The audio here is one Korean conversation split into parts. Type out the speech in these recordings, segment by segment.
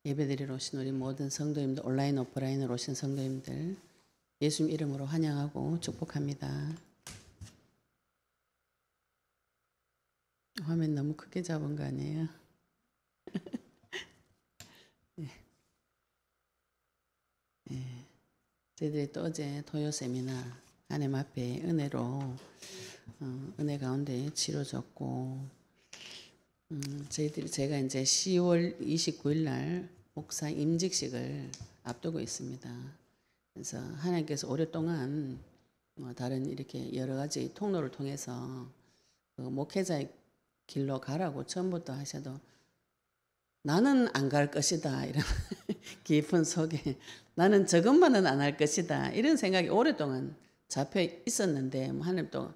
예배드리러 오신 우리 모든 성도님들, 온라인 오프라인으로 오신 성도님들 예수님 이름으로 환영하고 축복합니다. 화면 너무 크게 잡은 거 아니에요? 네. 네. 저희들이 또 어제 토요 세미나 하나님 앞에 은혜로 은혜 가운데 치러졌고 제가 이제 10월 29일 날 목사 임직식을 앞두고 있습니다. 그래서 하나님께서 오랫동안 다른 이렇게 여러 가지 통로를 통해서 그 목회자의 길로 가라고 처음부터 하셔도 나는 안 갈 것이다 이런 깊은 속에 나는 저것만은 안 할 것이다 이런 생각이 오랫동안 잡혀 있었는데 하나님 또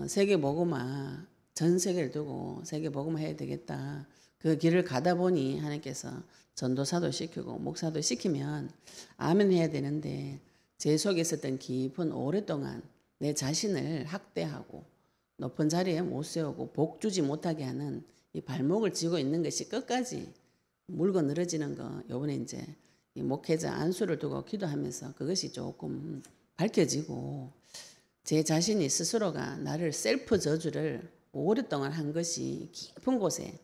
세계복음화 전 세계를 두고 세계복음화 해야 되겠다 그 길을 가다 보니 하나님께서 전도사도 시키고 목사도 시키면 아멘 해야 되는데 제 속에 있었던 깊은 오랫동안 내 자신을 학대하고 높은 자리에 못 세우고 복 주지 못하게 하는 이 발목을 쥐고 있는 것이 끝까지 물고 늘어지는 거 요번에 이제 이 목회자 안수를 두고 기도하면서 그것이 조금 밝혀지고 제 자신이 스스로가 나를 셀프 저주를 오랫동안 한 것이 깊은 곳에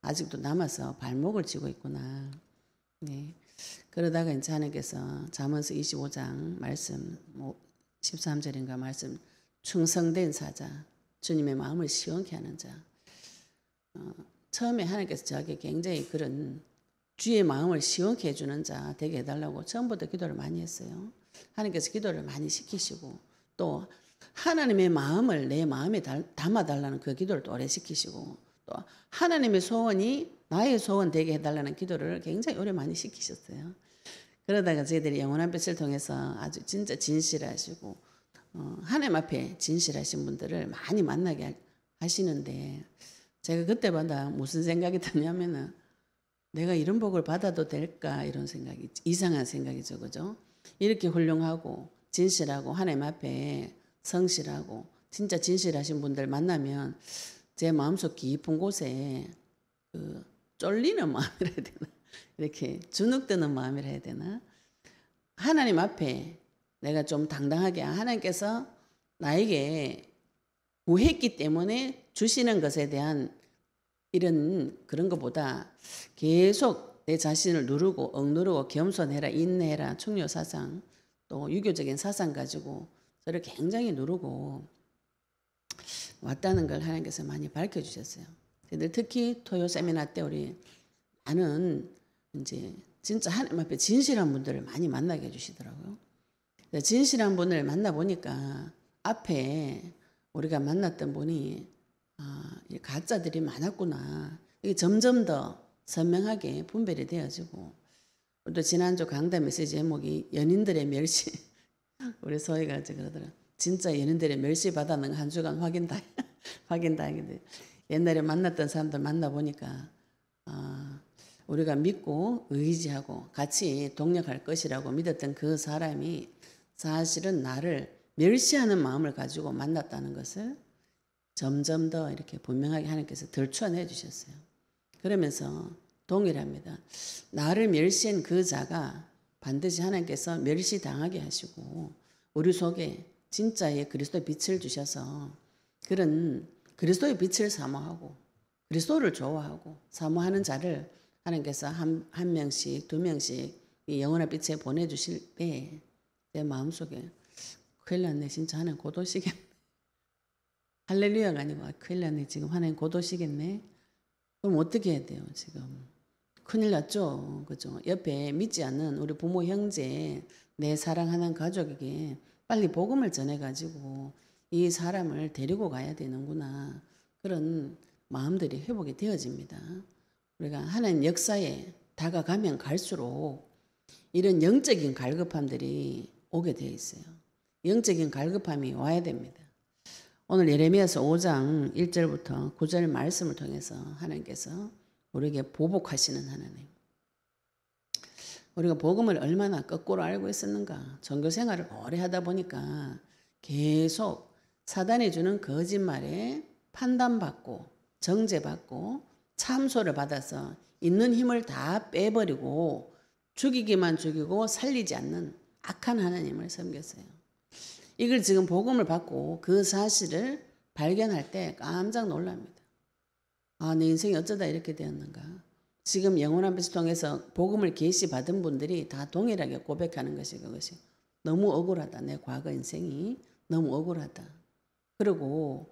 아직도 남아서 발목을 쥐고 있구나. 네. 그러다가 이제 하나님께서 잠언서 25장 말씀 13절인가 말씀 충성된 사자 주님의 마음을 시원케 하는 자. 처음에 하나님께서 저에게 굉장히 그런 주의 마음을 시원케 해주는 자 되게 해달라고 처음부터 기도를 많이 했어요. 하나님께서 기도를 많이 시키시고 또 하나님의 마음을 내 마음에 담아달라는 그 기도를 또 오래 시키시고 또 하나님의 소원이 나의 소원 되게 해달라는 기도를 굉장히 오래 많이 시키셨어요. 그러다가 저희들이 영원한 빛을 통해서 아주 진짜 진실하시고 하나님 앞에 진실하신 분들을 많이 만나게 하시는데 제가 그때마다 무슨 생각이 드냐면은 내가 이런 복을 받아도 될까 이런 생각이 이상한 생각이죠. 그죠? 이렇게 훌륭하고 진실하고 하나님 앞에 성실하고 진짜 진실하신 분들 만나면 제 마음속 깊은 곳에 그 쫄리는 마음이라 해야 되나 이렇게 주눅드는 마음이라 해야 되나 하나님 앞에 내가 좀 당당하게 하나님께서 나에게 구했기 때문에 주시는 것에 대한 이런 그런 것보다 계속 내 자신을 누르고 억누르고 겸손해라 인내해라 충효사상 또 유교적인 사상 가지고 저를 굉장히 누르고 왔다는 걸 하나님께서 많이 밝혀주셨어요. 특히 토요 세미나 때 우리 많은 이제 진짜 하나님 앞에 진실한 분들을 많이 만나게 해주시더라고요. 진실한 분을 만나보니까 앞에 우리가 만났던 분이 가짜들이 많았구나. 이게 점점 더 선명하게 분별이 되어지고 또 지난주 강다 메시지 제목이 연인들의 멸시 우리 소희가 그러더라. 진짜 연인들의 멸시 받았는 한 주간 확인당했는데 옛날에 만났던 사람들 만나보니까 우리가 믿고 의지하고 같이 동력할 것이라고 믿었던 그 사람이 사실은 나를 멸시하는 마음을 가지고 만났다는 것을 점점 더 이렇게 분명하게 하나님께서 덜추어내 주셨어요. 그러면서 동일합니다. 나를 멸시한 그 자가 반드시 하나님께서 멸시당하게 하시고 우리 속에 진짜의 그리스도의 빛을 주셔서 그런 그리스도의 빛을 사모하고 그리스도를 좋아하고 사모하는 자를 하나님께서 한 명씩 두 명씩 이 영원한 빛에 보내주실 때 내 마음속에 큰일 났네 진짜 하나님 곧 오시겠네 할렐루야가 아니고 큰일 났네 지금 하나님 곧 오시겠네 그럼 어떻게 해야 돼요 지금 큰일 났죠 그죠 옆에 믿지 않는 우리 부모 형제 내 사랑하는 가족에게 빨리 복음을 전해가지고 이 사람을 데리고 가야 되는구나 그런 마음들이 회복이 되어집니다. 우리가 하나님 역사에 다가가면 갈수록 이런 영적인 갈급함들이 오게 되어 있어요. 영적인 갈급함이 와야 됩니다. 오늘 예레미야서 5장 1절부터 9절 말씀을 통해서 하나님께서 우리에게 보복하시는 하나님. 우리가 복음을 얼마나 거꾸로 알고 있었는가. 종교생활을 오래 하다 보니까 계속 사단이 주는 거짓말에 판단받고 정죄받고 참소를 받아서 있는 힘을 다 빼버리고 죽이기만 죽이고 살리지 않는 악한 하나님을 섬겼어요. 이걸 지금 복음을 받고 그 사실을 발견할 때 깜짝 놀랍니다. 아, 내 인생이 어쩌다 이렇게 되었는가. 지금 영원한 빛을 통해서 복음을 계시받은 분들이 다 동일하게 고백하는 것이 그것이 너무 억울하다. 내 과거 인생이 너무 억울하다. 그리고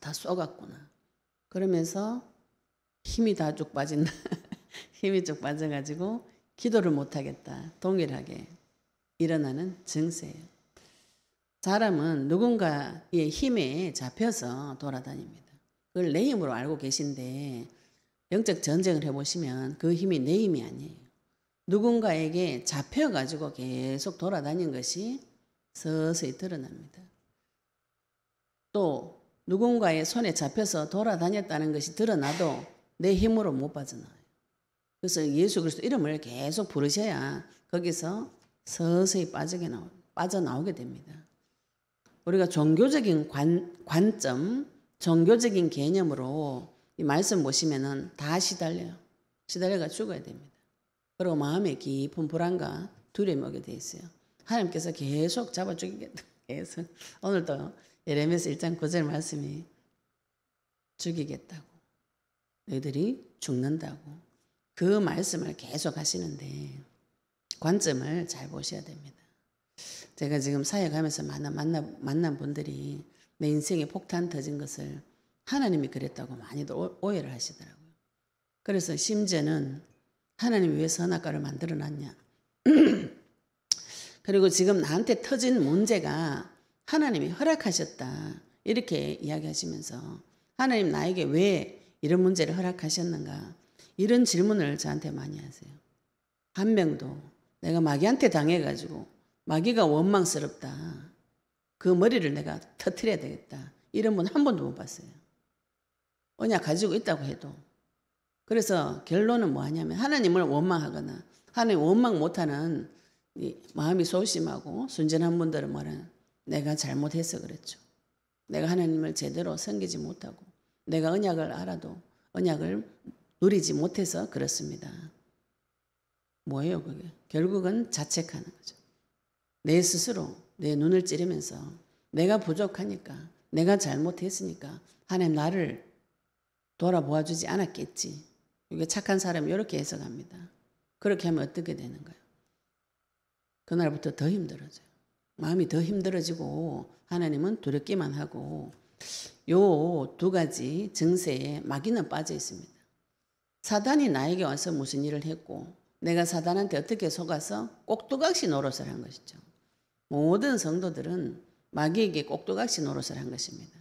다 쏘갔구나. 그러면서 힘이 다 쭉 빠진다. 힘이 쭉 빠져가지고 기도를 못하겠다. 동일하게 일어나는 증세예요. 사람은 누군가의 힘에 잡혀서 돌아다닙니다. 그걸 내 힘으로 알고 계신데 영적 전쟁을 해보시면 그 힘이 내 힘이 아니에요. 누군가에게 잡혀가지고 계속 돌아다닌 것이 서서히 드러납니다. 또 누군가의 손에 잡혀서 돌아다녔다는 것이 드러나도 내 힘으로 못 빠져나와요. 그래서 예수 그리스도 이름을 계속 부르셔야 거기서 서서히 빠져나오게 됩니다. 우리가 종교적인 관점, 종교적인 개념으로 이 말씀 보시면은 다 시달려가 죽어야 됩니다. 그리고 마음에 깊은 불안과 두려움이 오게 돼 있어요. 하나님께서 계속 잡아 죽이겠다. 계속 오늘도 예레미야서 1장 9절 말씀이 죽이겠다고, 너희들이 죽는다고 그 말씀을 계속 하시는데 관점을 잘 보셔야 됩니다. 제가 지금 사역하면서 만난 분들이 내 인생에 폭탄 터진 것을 하나님이 그랬다고 많이들 오해를 하시더라고요. 그래서 심지어는 하나님이 왜 선악과를 만들어놨냐. 그리고 지금 나한테 터진 문제가 하나님이 허락하셨다. 이렇게 이야기하시면서 하나님 나에게 왜 이런 문제를 허락하셨는가. 이런 질문을 저한테 많이 하세요. 한 명도 내가 마귀한테 당해가지고 마귀가 원망스럽다. 그 머리를 내가 터뜨려야 되겠다. 이런 분 한 번도 못 봤어요. 언약 가지고 있다고 해도. 그래서 결론은 뭐 하냐면 하나님을 원망하거나 하나님 원망 못하는 마음이 소심하고 순전한 분들은 뭐라 내가 잘못해서 그랬죠. 내가 하나님을 제대로 섬기지 못하고 내가 언약을 알아도 언약을 누리지 못해서 그렇습니다. 뭐예요 그게? 결국은 자책하는 거죠. 내 스스로 내 눈을 찌르면서 내가 부족하니까 내가 잘못했으니까 하나님 나를 돌아보아주지 않았겠지. 이게 착한 사람이 이렇게 해석합니다. 그렇게 하면 어떻게 되는 거예요? 그날부터 더 힘들어져요. 마음이 더 힘들어지고 하나님은 두렵기만 하고 요 두 가지 증세에 마귀는 빠져 있습니다. 사단이 나에게 와서 무슨 일을 했고 내가 사단한테 어떻게 속아서 꼭두각시 노릇을 한 것이죠. 모든 성도들은 마귀에게 꼭두각시 노릇을 한 것입니다.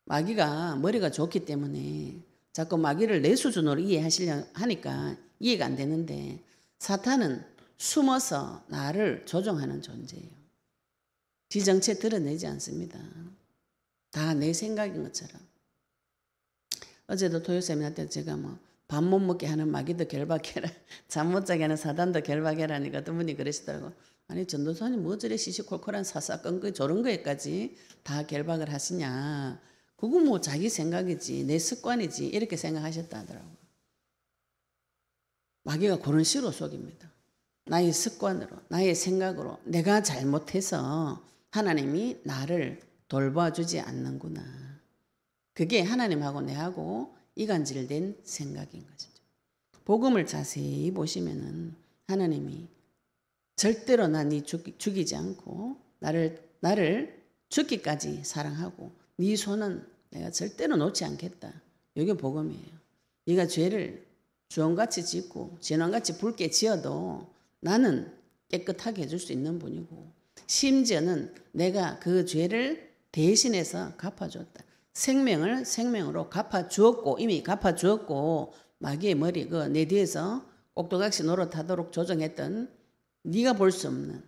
마귀가 머리가 좋기 때문에 자꾸 마귀를 내 수준으로 이해하시려 하니까 이해가 안 되는데 사탄은 숨어서 나를 조종하는 존재예요. 지 정체 드러내지 않습니다. 다 내 생각인 것처럼. 어제도 토요세미나때 제가 밥 못 먹게 하는 마귀도 결박해라. 잠 못 자게 하는 사단도 결박해라니까 어떤 분이 그러시더라고. 아니 전도사님 뭐 저래 시시콜콜한 사사건거 저런 거에까지 다 결박을 하시냐. 그거 뭐 자기 생각이지 내 습관이지 이렇게 생각하셨다 하더라고요. 마귀가 그런 식으로 속입니다. 나의 습관으로 나의 생각으로 내가 잘못해서 하나님이 나를 돌봐주지 않는구나. 그게 하나님하고 내하고 이간질된 생각인 것이죠. 복음을 자세히 보시면은 하나님이 절대로 나 네 죽이지 않고 나를 죽기까지 사랑하고 네 손은 내가 절대로 놓지 않겠다. 이게 복음이에요. 네가 죄를 주홍같이 짓고 진홍같이 붉게 지어도 나는 깨끗하게 해줄 수 있는 분이고 심지어는 내가 그 죄를 대신해서 갚아줬다. 생명을 생명으로 갚아주었고 이미 갚아주었고 마귀의 머리 그 내 뒤에서 꼭두각시 노릇하도록 조정했던 네가 볼 수 없는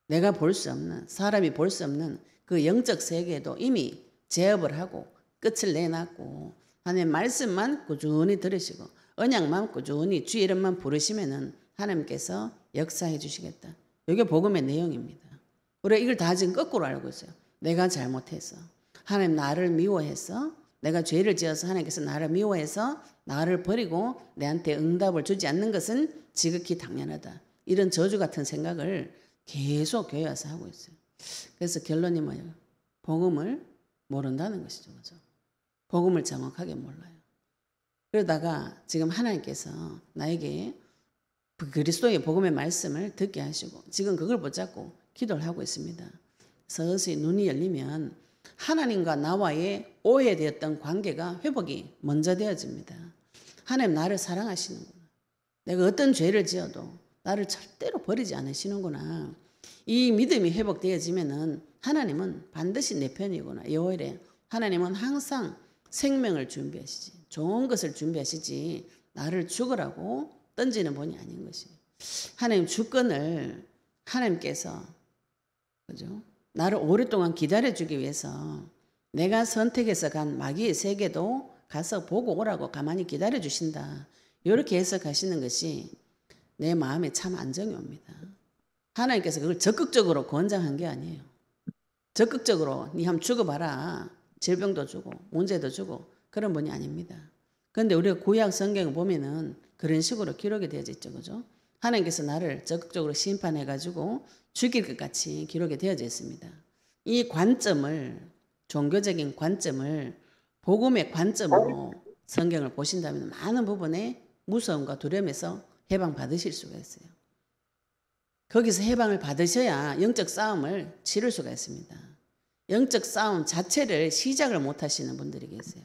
내가 볼 수 없는 사람이 볼 수 없는 그 영적 세계에도 이미 제압을 하고 끝을 내놨고 하나님의 말씀만 꾸준히 들으시고 언약만 꾸준히 주의 이름만 부르시면은 하나님께서 역사해 주시겠다. 이게 복음의 내용입니다. 우리가 이걸 다 지금 거꾸로 알고 있어요. 내가 잘못해서 하나님 나를 미워해서 내가 죄를 지어서 하나님께서 나를 미워해서 나를 버리고 내한테 응답을 주지 않는 것은 지극히 당연하다. 이런 저주 같은 생각을 계속 교회 와서 하고 있어요. 그래서 결론이 뭐예요? 복음을 모른다는 것이죠. 그죠? 복음을 정확하게 몰라요. 그러다가 지금 하나님께서 나에게 그리스도의 복음의 말씀을 듣게 하시고 지금 그걸 붙잡고 기도를 하고 있습니다. 서서히 눈이 열리면 하나님과 나와의 오해되었던 관계가 회복이 먼저 되어집니다. 하나님 나를 사랑하시는구나. 내가 어떤 죄를 지어도 나를 절대로 버리지 않으시는구나. 이 믿음이 회복되어지면은 하나님은 반드시 내 편이구나. 여호와이래. 하나님은 항상 생명을 준비하시지. 좋은 것을 준비하시지. 나를 죽으라고 던지는 분이 아닌 것이에요. 하나님 주권을 하나님께서 그죠? 나를 오랫동안 기다려주기 위해서 내가 선택해서 간 마귀의 세계도 가서 보고 오라고 가만히 기다려주신다. 이렇게 해석하시는 것이 내 마음에 참 안정이 옵니다. 하나님께서 그걸 적극적으로 권장한 게 아니에요. 적극적으로 니 한번 죽어봐라. 질병도 주고 문제도 주고 그런 분이 아닙니다. 그런데 우리가 구약 성경을 보면은 그런 식으로 기록이 되어져 있죠. 그죠? 하나님께서 나를 적극적으로 심판해가지고 죽일 것 같이 기록이 되어져 있습니다. 이 관점을, 종교적인 관점을 복음의 관점으로 성경을 보신다면 많은 부분에 무서움과 두려움에서 해방 받으실 수가 있어요. 거기서 해방을 받으셔야 영적 싸움을 치를 수가 있습니다. 영적 싸움 자체를 시작을 못 하시는 분들이 계세요.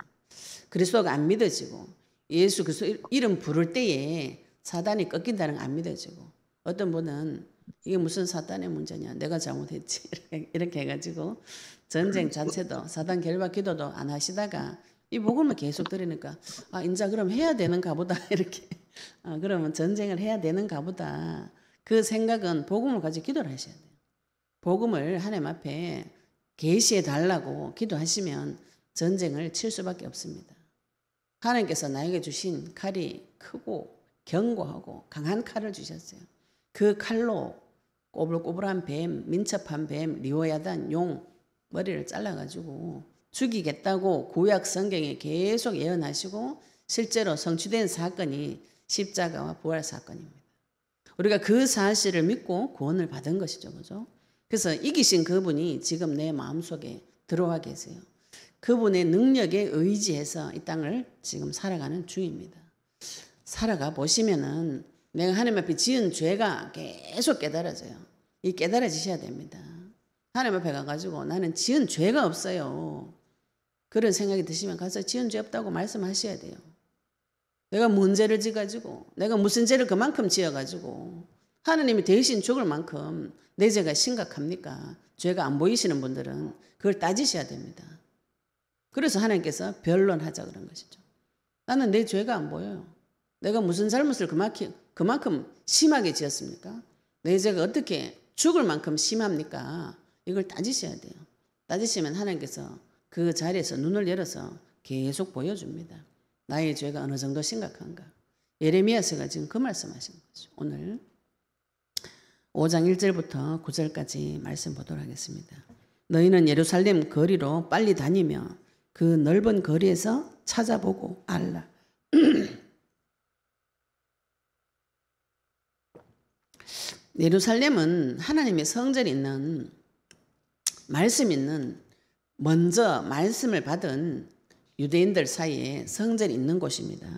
그리스도가 안 믿어지고 예수 그리스도 이름 부를 때에 사단이 꺾인다는 거 안 믿어지고 어떤 분은 이게 무슨 사단의 문제냐 내가 잘못했지 이렇게 해가지고 전쟁 자체도 사단 결박 기도도 안 하시다가 이 복음을 계속 들으니까 아 인자 그럼 해야 되는가 보다 이렇게 그러면 전쟁을 해야 되는가 보다 그 생각은 복음을 가지고 기도를 하셔야 돼요. 복음을 하나님 앞에 계시해 달라고 기도하시면 전쟁을 칠 수밖에 없습니다. 하나님께서 나에게 주신 칼이 크고 견고하고 강한 칼을 주셨어요. 그 칼로 꼬불꼬불한 뱀, 민첩한 뱀, 리오야단 용 머리를 잘라가지고 죽이겠다고 구약 성경에 계속 예언하시고 실제로 성취된 사건이 십자가와 부활 사건입니다. 우리가 그 사실을 믿고 구원을 받은 것이죠. 그죠? 그래서 이기신 그분이 지금 내 마음속에 들어와 계세요. 그분의 능력에 의지해서 이 땅을 지금 살아가는 중입니다. 살아가 보시면은 내가 하나님 앞에 지은 죄가 계속 깨달아져요. 이 깨달아지셔야 됩니다. 하나님 앞에 가가지고 나는 지은 죄가 없어요. 그런 생각이 드시면 가서 지은 죄 없다고 말씀하셔야 돼요. 내가 뭔 죄를 지가지고 내가 무슨 죄를 그만큼 지어가지고 하나님이 대신 죽을 만큼 내 죄가 심각합니까? 죄가 안 보이시는 분들은 그걸 따지셔야 됩니다. 그래서 하나님께서 변론하자 그런 것이죠. 나는 내 죄가 안 보여요. 내가 무슨 잘못을 그만큼 심하게 지었습니까? 내 죄가 어떻게 죽을 만큼 심합니까? 이걸 따지셔야 돼요. 따지시면 하나님께서 그 자리에서 눈을 열어서 계속 보여줍니다. 나의 죄가 어느 정도 심각한가. 예레미야서가 지금 그 말씀하시는 거죠. 오늘 5장 1절부터 9절까지 말씀 보도록 하겠습니다. 너희는 예루살렘 거리로 빨리 다니며 그 넓은 거리에서 찾아보고 알라. 예루살렘은 하나님의 성전이 있는 말씀 있는 먼저 말씀을 받은 유대인들 사이에 성전이 있는 곳입니다.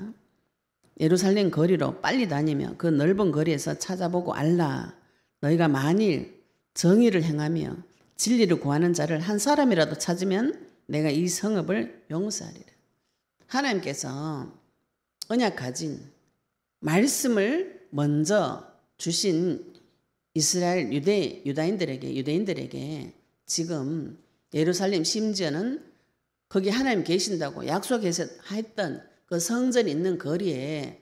예루살렘 거리로 빨리 다니며 그 넓은 거리에서 찾아보고 알라. 너희가 만일 정의를 행하며 진리를 구하는 자를 한 사람이라도 찾으면 내가 이 성읍을 용서하리라. 하나님께서 언약 가진 말씀을 먼저 주신 이스라엘 유대인들에게 지금 예루살렘 심지어는 거기 하나님 계신다고 약속했던 그 성전이 있는 거리에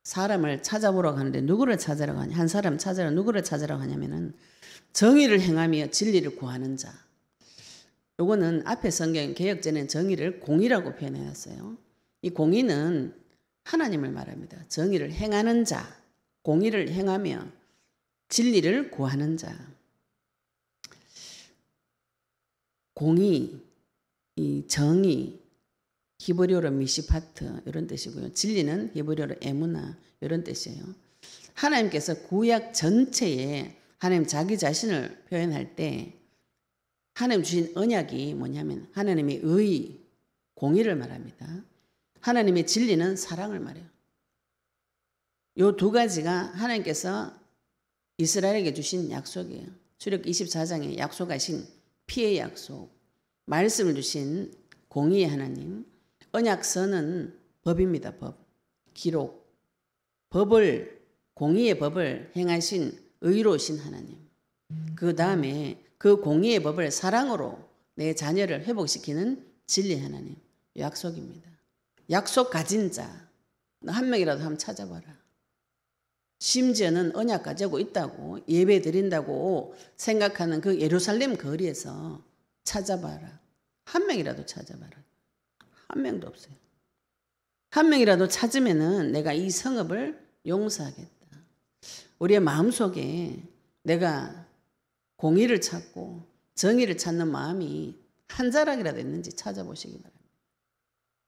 사람을 찾아보러 가는데 누구를 찾으러 가냐? 한 사람 찾으러 누구를 찾으러 가냐면은 정의를 행하며 진리를 구하는 자. 요거는 앞에 성경 개역전에는 정의를 공의라고 표현해놨어요. 이 공의는 하나님을 말합니다. 정의를 행하는 자, 공의를 행하며 진리를 구하는 자. 공의, 이 정의, 히브리어로 미시파트 이런 뜻이고요. 진리는 히브리어로 에무나 이런 뜻이에요. 하나님께서 구약 전체에 하나님 자기 자신을 표현할 때 하나님 주신 언약이 뭐냐면 하나님의 의, 공의를 말합니다. 하나님의 진리는 사랑을 말해요. 이 두 가지가 하나님께서 이스라엘에게 주신 약속이에요. 출애굽 24장에 약속하신 피의 약속, 말씀을 주신 공의의 하나님, 언약서는 법입니다. 법, 기록, 공의의 법을 행하신 의로우신 하나님. 그 다음에 그 공의의 법을 사랑으로 내 자녀를 회복시키는 진리 하나님. 약속입니다. 약속 가진 자, 너 한 명이라도 한번 찾아봐라. 심지어는 언약 가지고 있다고 예배 드린다고 생각하는 그 예루살렘 거리에서 찾아봐라. 한 명이라도 찾아봐라. 한 명도 없어요. 한 명이라도 찾으면은 내가 이 성읍을 용서하겠다. 우리의 마음속에 내가 공의를 찾고 정의를 찾는 마음이 한 자락이라도 있는지 찾아보시기 바랍니다.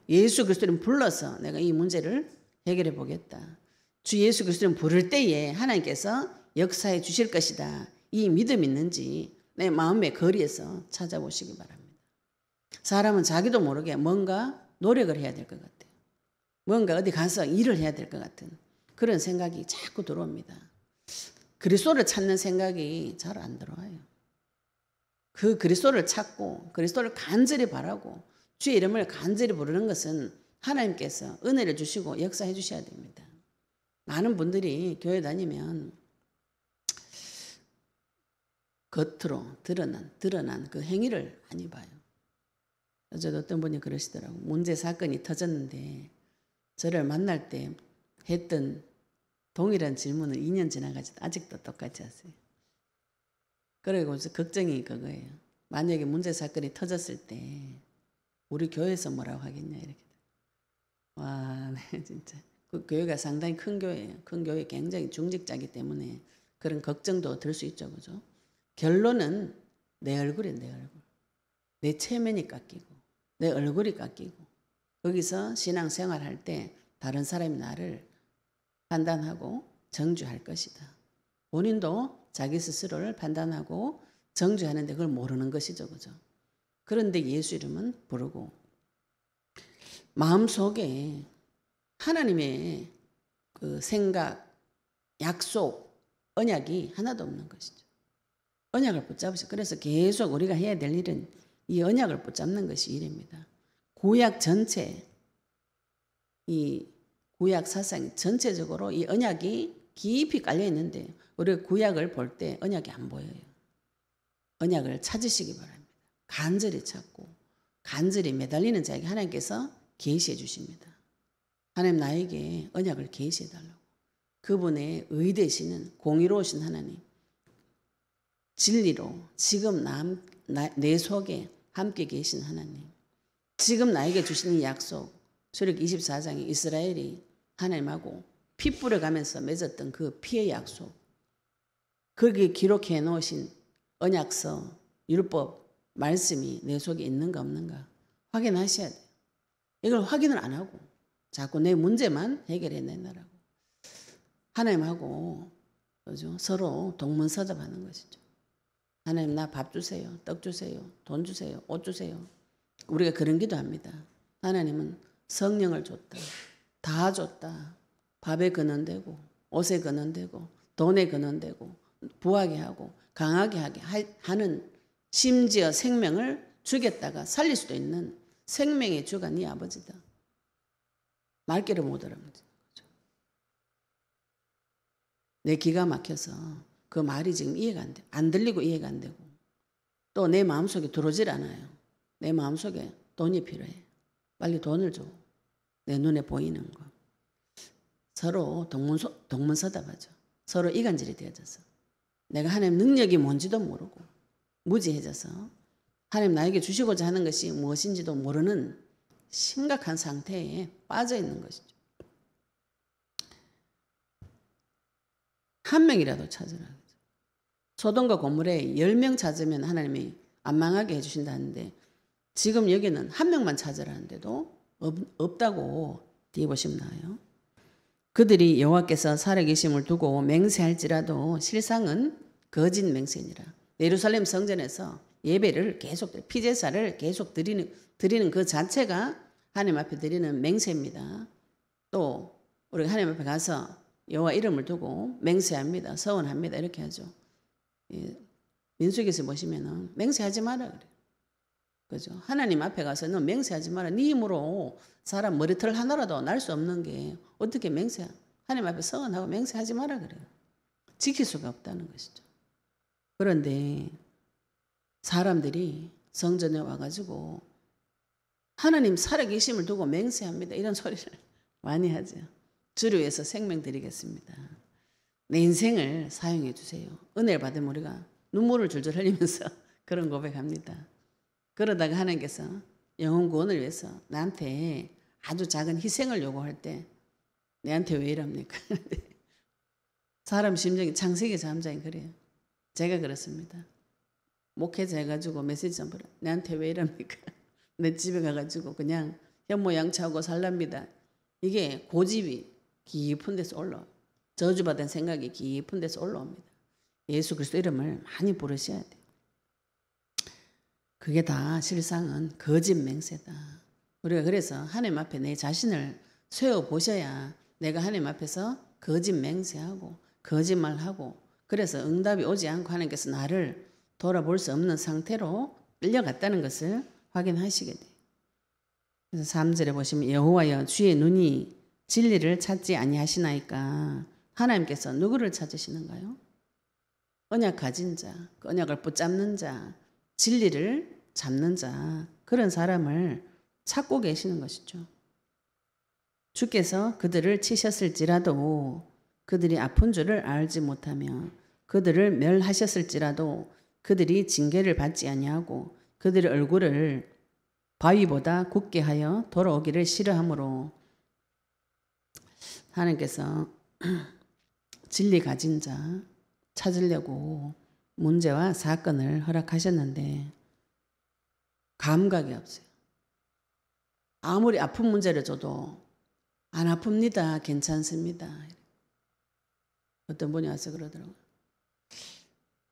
예수 그리스도를 불러서 내가 이 문제를 해결해 보겠다. 주 예수 그리스도를 부를 때에 하나님께서 역사해 주실 것이다. 이 믿음이 있는지 내 마음의 거리에서 찾아보시기 바랍니다. 사람은 자기도 모르게 뭔가 노력을 해야 될 것 같아요. 뭔가 어디 가서 일을 해야 될 것 같은 그런 생각이 자꾸 들어옵니다. 그리스도를 찾는 생각이 잘 안 들어와요. 그 그리스도를 찾고 그리스도를 간절히 바라고 주의 이름을 간절히 부르는 것은 하나님께서 은혜를 주시고 역사해 주셔야 됩니다. 많은 분들이 교회 다니면 겉으로 드러난 그 행위를 많이 봐요. 어제도 어떤 분이 그러시더라고. 문제 사건이 터졌는데 저를 만날 때 했던 동일한 질문을 2년 지나가지도 아직도 똑같이 하세요. 그리고 걱정이 그거예요. 만약에 문제 사건이 터졌을 때 우리 교회에서 뭐라고 하겠냐 이렇게. 와, 네, 진짜. 그 교회가 상당히 큰 교회예요. 큰 교회 굉장히 중직자이기 때문에 그런 걱정도 들 수 있죠, 그죠? 결론은 내 얼굴이에요, 내 얼굴. 내 체면이 깎이고, 내 얼굴이 깎이고, 거기서 신앙생활할 때 다른 사람이 나를 판단하고 정죄할 것이다. 본인도 자기 스스로를 판단하고 정죄하는데 그걸 모르는 것이죠, 그죠? 그런데 예수 이름은 부르고 마음속에 하나님의 그 생각, 약속, 언약이 하나도 없는 것이죠. 언약을 붙잡으시고 그래서 계속 우리가 해야 될 일은 이 언약을 붙잡는 것이 일입니다. 구약 전체, 이 구약 사상 전체적으로 이 언약이 깊이 깔려 있는데 우리가 구약을 볼 때 언약이 안 보여요. 언약을 찾으시기 바랍니다. 간절히 찾고 간절히 매달리는 자에게 하나님께서 계시해 주십니다. 하나님 나에게 언약을 계시해 달라고. 그분의 의 되시는 공의로우신 하나님, 진리로 지금 내 속에 함께 계신 하나님, 지금 나에게 주시는 약속, 출애굽 24장에 이스라엘이 하나님하고 피 뿌려가면서 맺었던 그 피의 약속, 거기에 기록해 놓으신 언약서, 율법, 말씀이 내 속에 있는가 없는가 확인하셔야 돼요. 이걸 확인을 안 하고 자꾸 내 문제만 해결해 내놔라고. 하나님하고 그죠? 서로 동문서답하는 것이죠. 하나님 나 밥 주세요. 떡 주세요. 돈 주세요. 옷 주세요. 우리가 그런 기도합니다. 하나님은 성령을 줬다. 다 줬다. 밥에 근원되고 옷에 근원되고 돈에 근원되고 부하게 하고 강하게 하게 하는 심지어 생명을 주겠다가 살릴 수도 있는 생명의 주가 네 아버지다. 말귀를 못 알아듣죠. 내 기가 막혀서 그 말이 지금 이해가 안 돼. 안 들리고 이해가 안 되고 또 내 마음속에 들어오질 않아요. 내 마음속에 돈이 필요해. 빨리 돈을 줘. 내 눈에 보이는 거. 서로 동문서답하죠. 서로 이간질이 되어져서 내가 하나님 능력이 뭔지도 모르고 무지해져서 하나님 나에게 주시고자 하는 것이 무엇인지도 모르는 심각한 상태에 빠져 있는 것이죠. 한 명이라도 찾으라. 소돔과 고모라에 10명 찾으면 하나님이 안 망하게 해주신다는데 지금 여기는 한 명만 찾으라는데도 없다고 뒤에 보시면 나와요. 그들이 여호와께서 살아계심을 두고 맹세할지라도 실상은 거짓 맹세니라. 예루살렘 성전에서 예배를 계속 피제사를 계속 드리는 그 자체가 하나님 앞에 드리는 맹세입니다. 또 우리가 하나님 앞에 가서 여호와 이름을 두고 맹세합니다. 서원합니다. 이렇게 하죠. 민수기에서 보시면은 맹세하지 마라 그래요. 그죠? 하나님 앞에 가서 너 맹세하지 마라. 네 힘으로 사람 머리털 하나라도 날 수 없는 게 어떻게 하나님 앞에 서원하고 맹세하지 마라 그래요. 지킬 수가 없다는 것이죠. 그런데 사람들이 성전에 와가지고 하나님 살아계심을 두고 맹세합니다. 이런 소리를 많이 하죠. 주를 위해서 생명 드리겠습니다. 내 인생을 사용해 주세요. 은혜를 받으면 우리가 눈물을 줄줄 흘리면서 그런 고백합니다. 그러다가 하나님께서 영혼 구원을 위해서 나한테 아주 작은 희생을 요구할 때 내한테 왜 이럽니까? 사람 심정이 창세기 잠자인 그래요. 제가 그렇습니다. 목회자 해가지고 메시지 전부를 내한테 왜 이럽니까? 내 집에 가가지고 그냥 현모양처하고 살랍니다. 이게 고집이 깊은 데서 올라와요. 저주받은 생각이 깊은 데서 올라옵니다. 예수 그리스도 이름을 많이 부르셔야 돼요. 그게 다 실상은 거짓 맹세다. 우리가 그래서 하나님 앞에 내 자신을 세워보셔야 내가 하나님 앞에서 거짓 맹세하고 거짓말하고 그래서 응답이 오지 않고 하나님께서 나를 돌아볼 수 없는 상태로 끌려갔다는 것을 확인하시게 돼요. 그래서 3절에 보시면 여호와여 주의 눈이 진리를 찾지 아니하시나이까. 하나님께서 누구를 찾으시는가요? 언약 가진 자, 그 언약을 붙잡는 자, 진리를 잡는 자, 그런 사람을 찾고 계시는 것이죠. 주께서 그들을 치셨을지라도 그들이 아픈 줄을 알지 못하며 그들을 멸하셨을지라도 그들이 징계를 받지 아니하고 그들의 얼굴을 바위보다 굳게 하여 돌아오기를 싫어하므로 하나님께서 진리 가진 자 찾으려고 문제와 사건을 허락하셨는데 감각이 없어요. 아무리 아픈 문제를 줘도 안 아픕니다. 괜찮습니다. 어떤 분이 와서 그러더라고요.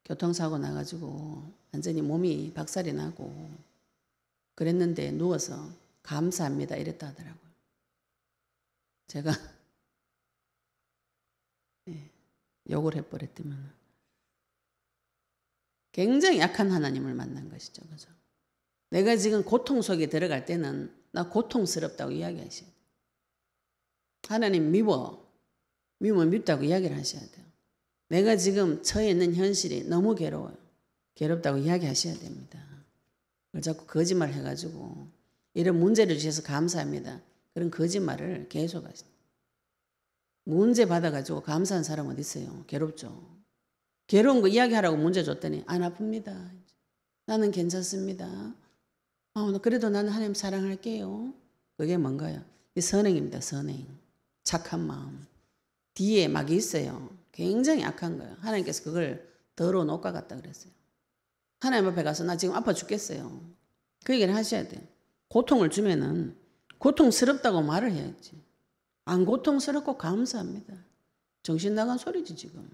교통사고 나가지고 완전히 몸이 박살이 나고 그랬는데 누워서 감사합니다 이랬다 하더라고요. 제가 욕을 해버렸더만 굉장히 약한 하나님을 만난 것이죠. 그죠? 내가 지금 고통 속에 들어갈 때는 나 고통스럽다고 이야기하셔야 돼요. 하나님 미우면 밉다고 이야기를 하셔야 돼요. 내가 지금 처해 있는 현실이 너무 괴로워요. 괴롭다고 이야기하셔야 됩니다. 그걸 자꾸 거짓말 해가지고 이런 문제를 주셔서 감사합니다. 그런 거짓말을 계속 하시죠. 문제 받아가지고 감사한 사람 어디 있어요? 괴롭죠. 괴로운 거 이야기하라고 문제 줬더니 안 아픕니다. 나는 괜찮습니다. 그래도 나는 하나님 사랑할게요. 그게 뭔가요? 이 선행입니다. 선행. 착한 마음. 뒤에 막이 있어요. 굉장히 악한 거예요. 하나님께서 그걸 더러운 옷과 같다 그랬어요. 하나님 앞에 가서 나 지금 아파 죽겠어요. 그 얘기를 하셔야 돼요. 고통을 주면은 고통스럽다고 말을 해야지. 안 고통스럽고 감사합니다. 정신 나간 소리지 지금.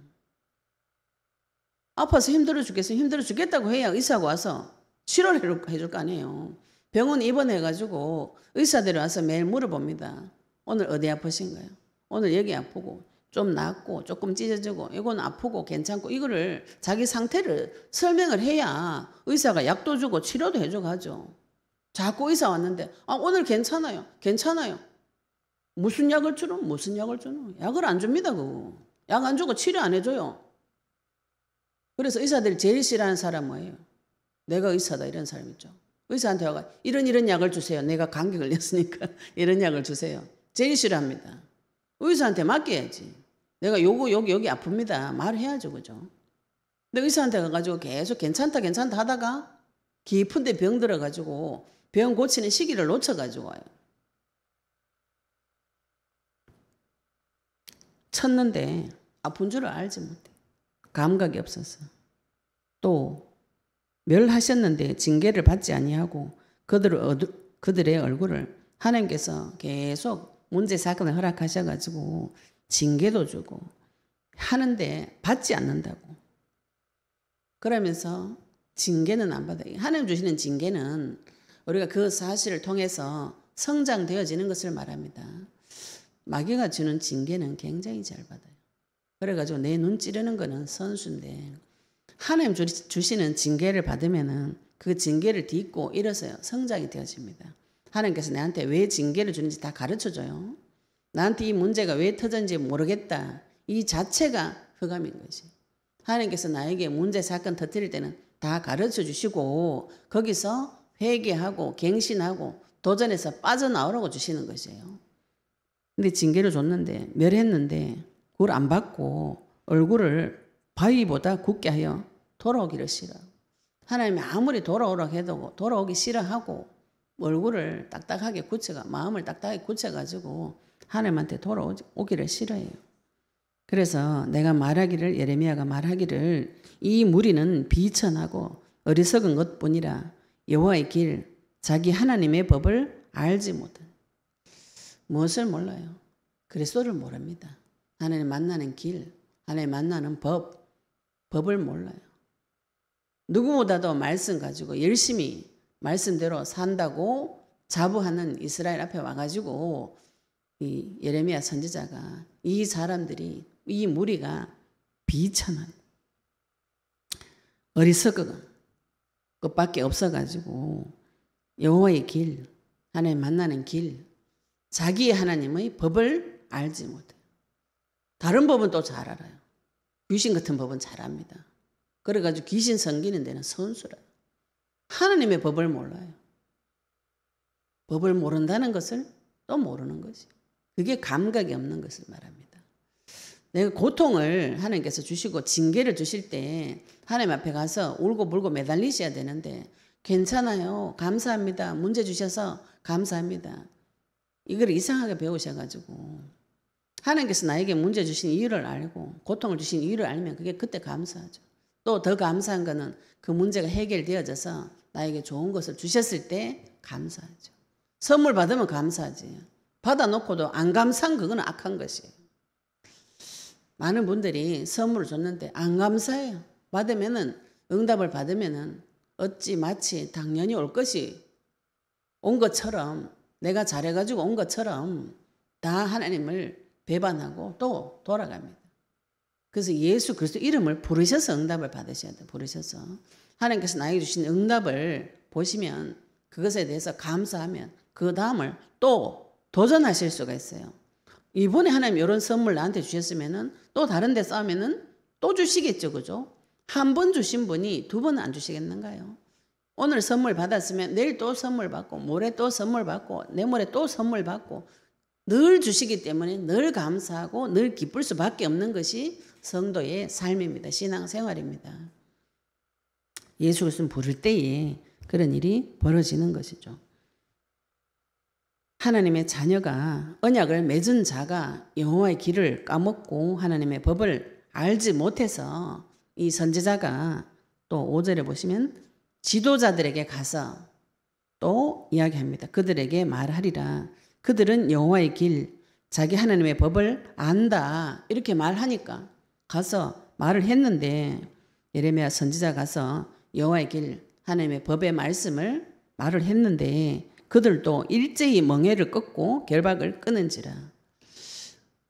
아파서 힘들어 죽겠어요. 힘들어 죽겠다고 해야 의사가 와서 치료를 해줄 거 아니에요. 병원 입원해가지고 의사들이 와서 매일 물어봅니다. 오늘 어디 아프신가요? 오늘 여기 아프고 좀 낫고 조금 찢어지고 이건 아프고 괜찮고 이거를 자기 상태를 설명을 해야 의사가 약도 주고 치료도 해주고 하죠. 자꾸 의사 왔는데 오늘 괜찮아요. 괜찮아요. 무슨 약을 주노? 무슨 약을 주노? 약을 안 줍니다. 그거. 약 안 주고 치료 안 해줘요. 그래서 의사들이 제일 싫어하는 사람은 뭐예요? 내가 의사다 이런 사람 있죠. 의사한테 와가 이런 약을 주세요. 내가 감기 걸렸으니까 이런 약을 주세요. 제일 싫어합니다. 의사한테 맡겨야지. 내가 여기 아픕니다. 말해야죠. 그죠? 근데 의사한테 가가지고 계속 괜찮다 하다가 깊은 데 병 들어가지고 병 고치는 시기를 놓쳐가지고 와요. 쳤는데 아픈 줄을 알지 못해. 감각이 없어서. 또 멸하셨는데 징계를 받지 아니하고 그들의 얼굴을 하나님께서 계속 문제 사건을 허락하셔가지고 징계도 주고 하는데 받지 않는다고. 그러면서 징계는 안 받아요. 하나님 주시는 징계는 우리가 그 사실을 통해서 성장되어지는 것을 말합니다. 마귀가 주는 징계는 굉장히 잘 받아요. 그래가지고 내 눈 찌르는 거는 선수인데 하나님 주시는 징계를 받으면은 그 징계를 딛고 일어서요. 성장이 되어집니다. 하나님께서 나한테 왜 징계를 주는지 다 가르쳐줘요. 나한테 이 문제가 왜 터졌는지 모르겠다. 이 자체가 흑암인 거지. 하나님께서 나에게 문제 사건 터뜨릴 때는 다 가르쳐 주시고 거기서 회개하고 갱신하고 도전해서 빠져나오라고 주시는 것이에요. 근데 징계를 줬는데 멸했는데 그걸 안 받고 얼굴을 바위보다 굳게 하여 돌아오기를 싫어. 하나님이 아무리 돌아오라고 해도 돌아오기 싫어하고 얼굴을 딱딱하게 굳혀가 마음을 딱딱하게 굳혀가지고 하나님한테 돌아오기를 싫어해요. 그래서 내가 말하기를 예레미야가 말하기를 이 무리는 비천하고 어리석은 것뿐이라 여호와의 길 자기 하나님의 법을 알지 못해. 무엇을 몰라요? 그리스도를 모릅니다. 하나님 만나는 길, 하나님 만나는 법을 몰라요. 누구보다도 말씀 가지고 열심히 말씀대로 산다고 자부하는 이스라엘 앞에 와가지고 이 예레미야 선지자가 이 사람들이 이 무리가 비천한 어리석은 것밖에 없어가지고 여호와의 길, 하나님 만나는 길, 자기의 하나님의 법을 알지 못해요. 다른 법은 또 잘 알아요. 귀신 같은 법은 잘 압니다. 그래가지고 귀신 섬기는 데는 선수라. 하나님의 법을 몰라요. 법을 모른다는 것을 또 모르는 거지. 그게 감각이 없는 것을 말합니다. 내가 고통을 하나님께서 주시고 징계를 주실 때 하나님 앞에 가서 울고 불고 매달리셔야 되는데 괜찮아요. 감사합니다. 문제 주셔서 감사합니다. 이걸 이상하게 배우셔가지고 하나님께서 나에게 문제 주신 이유를 알고 고통을 주신 이유를 알면 그게 그때 감사하죠. 또 더 감사한 거는 그 문제가 해결되어져서 나에게 좋은 것을 주셨을 때 감사하죠. 선물 받으면 감사하지. 받아놓고도 안 감사한 그거는 악한 것이에요. 많은 분들이 선물을 줬는데 안 감사해요. 받으면은 응답을 받으면은 어찌 마치 당연히 올 것이 온 것처럼 내가 잘해가지고 온 것처럼 다 하나님을 배반하고 또 돌아갑니다. 그래서 예수 그리스도 이름을 부르셔서 응답을 받으셔야 돼요. 부르셔서 하나님께서 나에게 주신 응답을 보시면 그것에 대해서 감사하면 그 다음을 또 도전하실 수가 있어요. 이번에 하나님 이런 선물 나한테 주셨으면은 또 다른 데 싸우면은 또 주시겠죠. 그죠? 한 번 주신 분이 두 번은 안 주시겠는가요? 오늘 선물 받았으면 내일 또 선물 받고 모레 또 선물 받고 내모레 또 선물 받고 늘 주시기 때문에 늘 감사하고 늘 기쁠 수밖에 없는 것이 성도의 삶입니다. 신앙생활입니다. 예수 그리스도를 부를 때에 그런 일이 벌어지는 것이죠. 하나님의 자녀가 언약을 맺은 자가 여호와의 길을 까먹고 하나님의 법을 알지 못해서 이 선지자가 또 5절에 보시면 지도자들에게 가서 또 이야기합니다. 그들에게 말하리라. 그들은 여호와의 길, 자기 하나님의 법을 안다. 이렇게 말하니까 가서 말을 했는데 예레미야 선지자 가서 여호와의 길, 하나님의 법의 말씀을 말을 했는데 그들도 일제히 멍에를 꺾고 결박을 끊은지라.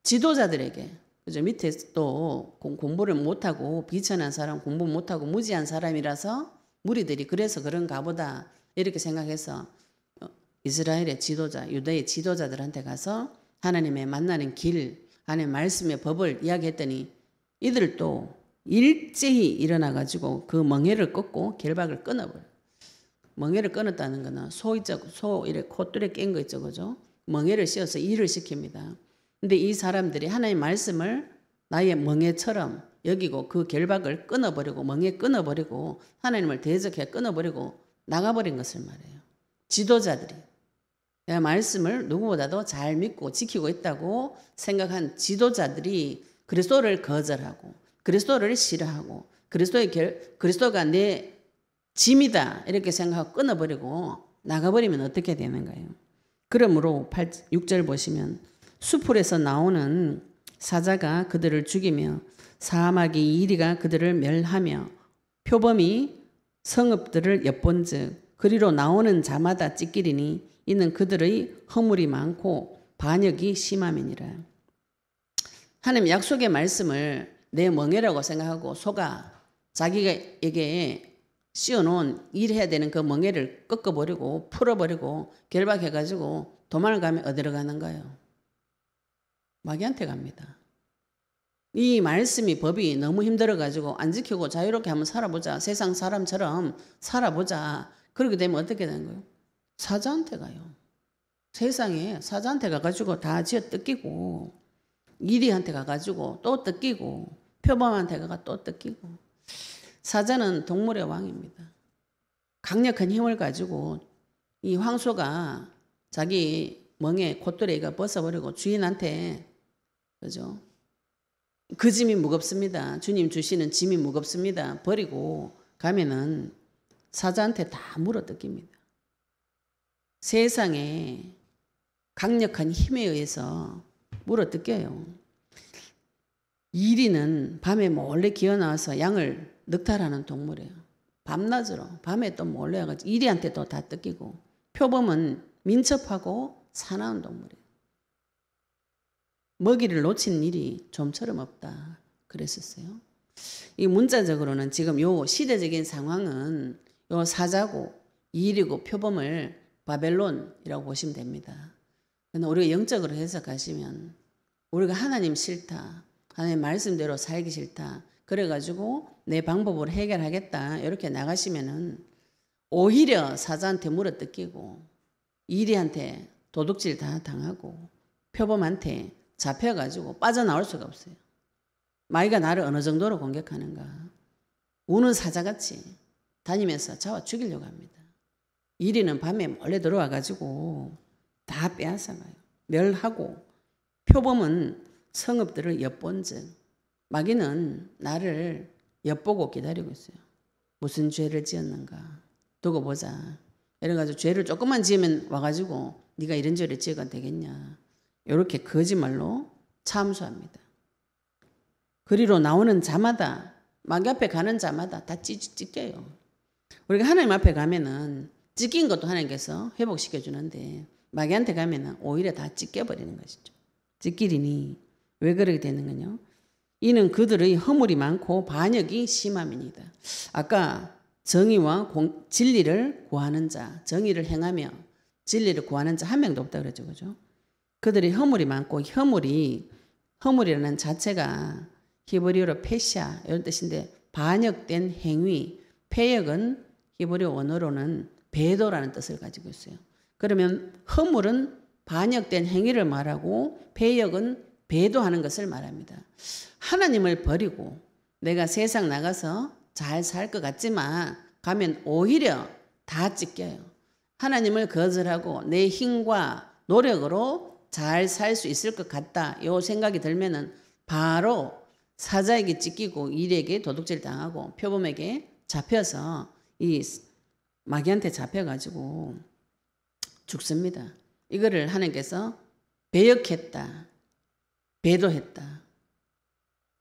지도자들에게 그죠? 밑에 또 공부를 못하고 비천한 사람, 공부 못하고 무지한 사람이라서 무리들이 그래서 그런가 보다 이렇게 생각해서 이스라엘의 지도자, 유다의 지도자들한테 가서 하나님의 만나는 길, 하나님의 말씀의 법을 이야기했더니 이들도 일제히 일어나가지고 그 멍에를 꺾고 결박을 끊어버려요. 멍에를 끊었다는 거는 소 이렇게 콧줄에 깬 거 있죠. 그죠? 멍에를 씌워서 일을 시킵니다. 근데 이 사람들이 하나님의 말씀을 나의 멍에처럼 여기고 그 결박을 끊어버리고 멍에 끊어버리고 하나님을 대적해 끊어버리고 나가버린 것을 말해요. 지도자들이. 말씀을 누구보다도 잘 믿고 지키고 있다고 생각한 지도자들이 그리스도를 거절하고 그리스도를 싫어하고 그리스도가 내 짐이다 이렇게 생각하고 끊어버리고 나가버리면 어떻게 되는가요? 그러므로 6절 보시면 수풀에서 나오는 사자가 그들을 죽이며 사마귀 이리가 그들을 멸하며 표범이 성읍들을 엿본즉 그리로 나오는 자마다 찢기리니 이는 그들의 허물이 많고 반역이 심함이니라. 하나님 약속의 말씀을 내 멍에라고 생각하고 속아 자기에게 씌워놓은 일해야 되는 그 멍에를 꺾어버리고 풀어버리고 결박해가지고 도망을 가면 어디로 가는가요? 마귀한테 갑니다. 이 말씀이 법이 너무 힘들어가지고 안 지키고 자유롭게 한번 살아보자. 세상 사람처럼 살아보자. 그렇게 되면 어떻게 되는 거예요? 사자한테 가요. 세상에 사자한테 가가지고 다 쥐어 뜯기고 이리한테 가가지고 또 뜯기고 표범한테 가가 또 뜯기고. 사자는 동물의 왕입니다. 강력한 힘을 가지고 이 황소가 자기 멍에 콧뚜레이가 벗어버리고 주인한테 그죠? 그 짐이 무겁습니다. 주님 주시는 짐이 무겁습니다. 버리고 가면은 사자한테 다 물어뜯깁니다. 세상에 강력한 힘에 의해서 물어뜯겨요. 이리는 밤에 몰래 기어나와서 양을 늑탈하는 동물이에요. 밤낮으로 밤에 또 몰래 와가지고 이리한테 또 다 뜯기고 표범은 민첩하고 사나운 동물이에요. 먹이를 놓친 일이 좀처럼 없다 그랬었어요. 이 문자적으로는 지금 요 시대적인 상황은 요 사자고 이리고 표범을 바벨론이라고 보시면 됩니다. 그러나 우리가 영적으로 해석하시면 우리가 하나님 싫다, 하나님 말씀대로 살기 싫다, 그래가지고 내 방법으로 해결하겠다 이렇게 나가시면은 오히려 사자한테 물어뜯기고 이리한테 도둑질 다 당하고 표범한테 잡혀가지고 빠져나올 수가 없어요. 마귀가 나를 어느 정도로 공격하는가. 우는 사자같이 다니면서 잡아 죽이려고 합니다. 이리는 밤에 몰래 들어와가지고 다 빼앗아가요. 멸하고 표범은 성읍들을 엿본즉 마귀는 나를 엿보고 기다리고 있어요. 무슨 죄를 지었는가 두고 보자. 이래가지고 죄를 조금만 지으면 와가지고 네가 이런 죄를 지어가 되겠냐. 이렇게 거짓말로 참수합니다. 그리로 나오는 자마다 마귀 앞에 가는 자마다 다 찢겨요. 우리가 하나님 앞에 가면은 찢긴 것도 하나님께서 회복시켜 주는데 마귀한테 가면은 오히려 다 찢겨버리는 것이죠. 찢기리니 왜 그렇게 되는 거냐? 이는 그들의 허물이 많고 반역이 심함이니이다. 아까 정의와 진리를 구하는 자, 정의를 행하며 진리를 구하는 자 한 명도 없다 그랬죠, 그죠? 그들의 허물이 많고 허물이라는 자체가 히브리어로 페샤 이런 뜻인데 반역된 행위, 폐역은 히브리어 원어로는 배도라는 뜻을 가지고 있어요. 그러면 허물은 반역된 행위를 말하고 폐역은 배도하는 것을 말합니다. 하나님을 버리고 내가 세상 나가서 잘 살 것 같지만 가면 오히려 다 찢겨요. 하나님을 거절하고 내 힘과 노력으로 잘 살 수 있을 것 같다. 이 생각이 들면은 바로 사자에게 찢기고 일에게 도둑질 당하고 표범에게 잡혀서 이 마귀한테 잡혀가지고 죽습니다. 이거를 하나님께서 배역했다, 배도했다,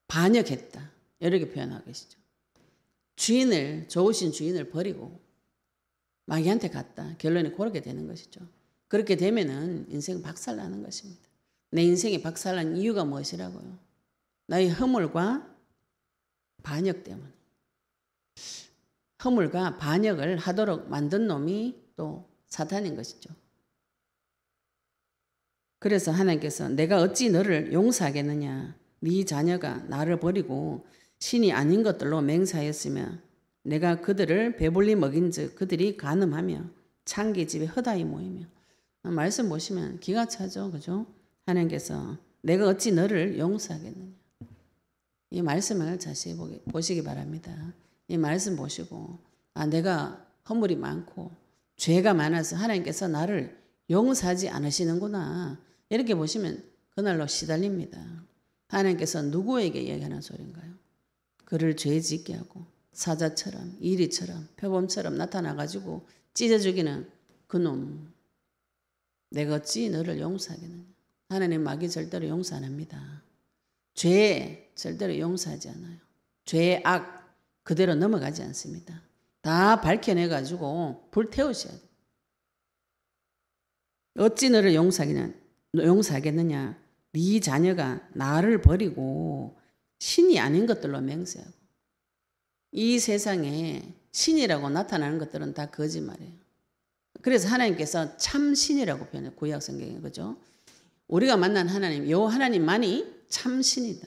반역했다 이렇게 표현하고 계시죠. 좋으신 주인을 버리고 마귀한테 갔다. 결론이 그렇게 되는 것이죠. 그렇게 되면은 인생 박살나는 것입니다. 내 인생이 박살난 이유가 무엇이라고요? 나의 허물과 반역 때문에. 허물과 반역을 하도록 만든 놈이 또 사탄인 것이죠. 그래서 하나님께서 내가 어찌 너를 용서하겠느냐. 네 자녀가 나를 버리고 신이 아닌 것들로 맹세하였으며 내가 그들을 배불리 먹인즉 그들이 간음하며 창기 집에 허다히 모이며. 말씀 보시면 기가 차죠. 그죠? 하나님께서 내가 어찌 너를 용서하겠느냐. 이 말씀을 자세히 보시기 바랍니다. 이 말씀 보시고 내가 허물이 많고 죄가 많아서 하나님께서 나를 용서하지 않으시는구나. 이렇게 보시면 그날로 시달립니다. 하나님께서 누구에게 얘기하는 소리인가요? 그를 죄 짓게 하고 사자처럼 이리처럼 표범처럼 나타나가지고 찢어 죽이는 그놈. 내가 어찌 너를 용서하겠느냐. 하나님 마귀 절대로 용서 안 합니다. 죄 절대로 용서하지 않아요. 죄의 악 그대로 넘어가지 않습니다. 다 밝혀내가지고 불태우셔야 돼요. 어찌 너를 용서하겠느냐. 네 자녀가 나를 버리고 신이 아닌 것들로 맹세하고. 이 세상에 신이라고 나타나는 것들은 다 거짓말이에요. 그래서 하나님께서 참 신이라고 표현해요. 구약 성경에. 그죠? 우리가 만난 하나님, 요 하나님만이 참 신이다.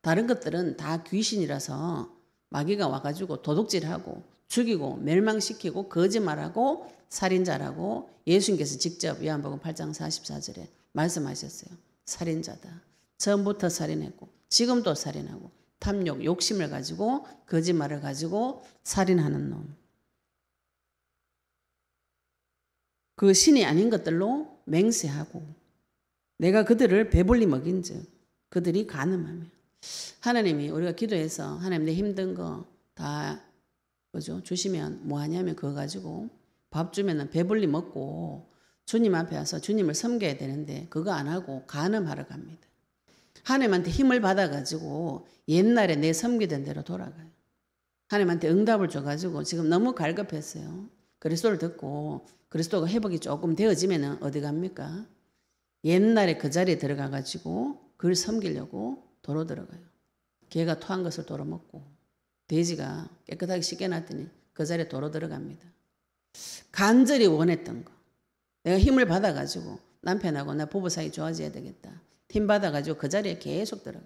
다른 것들은 다 귀신이라서 마귀가 와가지고 도둑질하고 죽이고 멸망시키고 거짓말하고 살인자라고 예수님께서 직접 요한복음 8장 44절에 말씀하셨어요. 살인자다. 처음부터 살인했고 지금도 살인하고 탐욕, 욕심을 가지고 거짓말을 가지고 살인하는 놈. 그 신이 아닌 것들로 맹세하고 내가 그들을 배불리 먹인즉 그들이 간음하며. 하나님이 우리가 기도해서 하나님 내 힘든 거 다 그죠? 주시면 뭐 하냐면 그거 가지고 밥 주면은 배불리 먹고 주님 앞에 와서 주님을 섬겨야 되는데 그거 안 하고 간음하러 갑니다. 하나님한테 힘을 받아가지고 옛날에 내 섬기던 대로 돌아가요. 하나님한테 응답을 줘가지고 지금 너무 갈급했어요. 그리스도를 듣고 그리스도가 회복이 조금 되어지면 어디 갑니까? 옛날에 그 자리에 들어가가지고 그걸 섬기려고 도로 들어가요. 개가 토한 것을 도로 먹고 돼지가 깨끗하게 씻겨놨더니 그 자리에 도로 들어갑니다. 간절히 원했던 거. 내가 힘을 받아가지고 남편하고 나 부부 사이 좋아져야 되겠다. 힘 받아가지고 그 자리에 계속 들어가.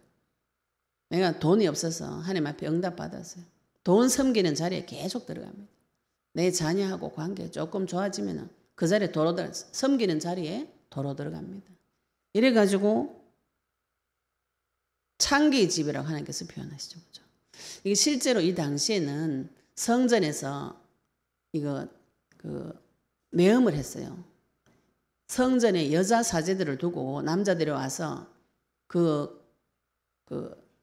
내가 돈이 없어서 하나님 앞에 응답 받았어요. 돈 섬기는 자리에 계속 들어갑니다. 내 자녀하고 관계 조금 좋아지면 그 자리에 도로 들어가. 섬기는 자리에 도로 들어갑니다. 이래가지고 창기의 집이라고 하나님께서 표현하시죠. 그렇죠? 이게 실제로 이 당시에는 성전에서 이거 매음을 했어요. 성전에 여자 사제들을 두고 남자들이 와서 그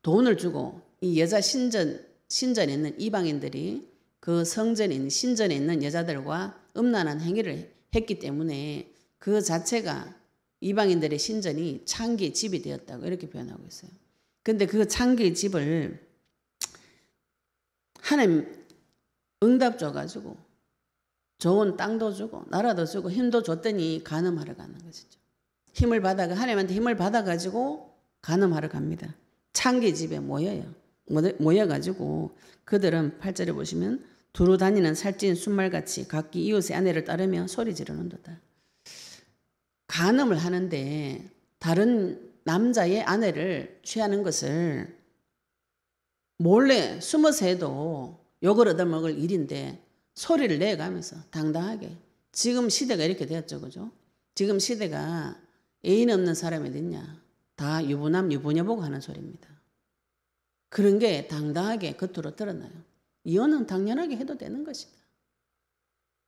돈을 주고 이 여자 신전에 있는 이방인들이 그 성전에 있는 신전에 있는 여자들과 음란한 행위를 했기 때문에 그 자체가 이방인들의 신전이 창기의 집이 되었다고 이렇게 표현하고 있어요. 근데 그 창기의 집을 하나님 응답 줘가지고 좋은 땅도 주고 나라도 주고 힘도 줬더니 간음하러 가는 것이죠. 힘을 받아가 하나님한테 힘을 받아가지고 간음하러 갑니다. 창기의 집에 모여요. 모여가지고 그들은 8절에 보시면 두루 다니는 살찐 순말같이 각기 이웃의 아내를 따르며 소리 지르는도다. 간음을 하는데 다른 남자의 아내를 취하는 것을 몰래 숨어서 해도 욕을 얻어먹을 일인데 소리를 내가면서 당당하게. 지금 시대가 이렇게 되었죠. 그죠? 지금 시대가 애인 없는 사람이 어딨냐. 다 유부남 유부녀보고 하는 소리입니다. 그런 게 당당하게 겉으로 드러나요. 이혼은 당연하게 해도 되는 것이다.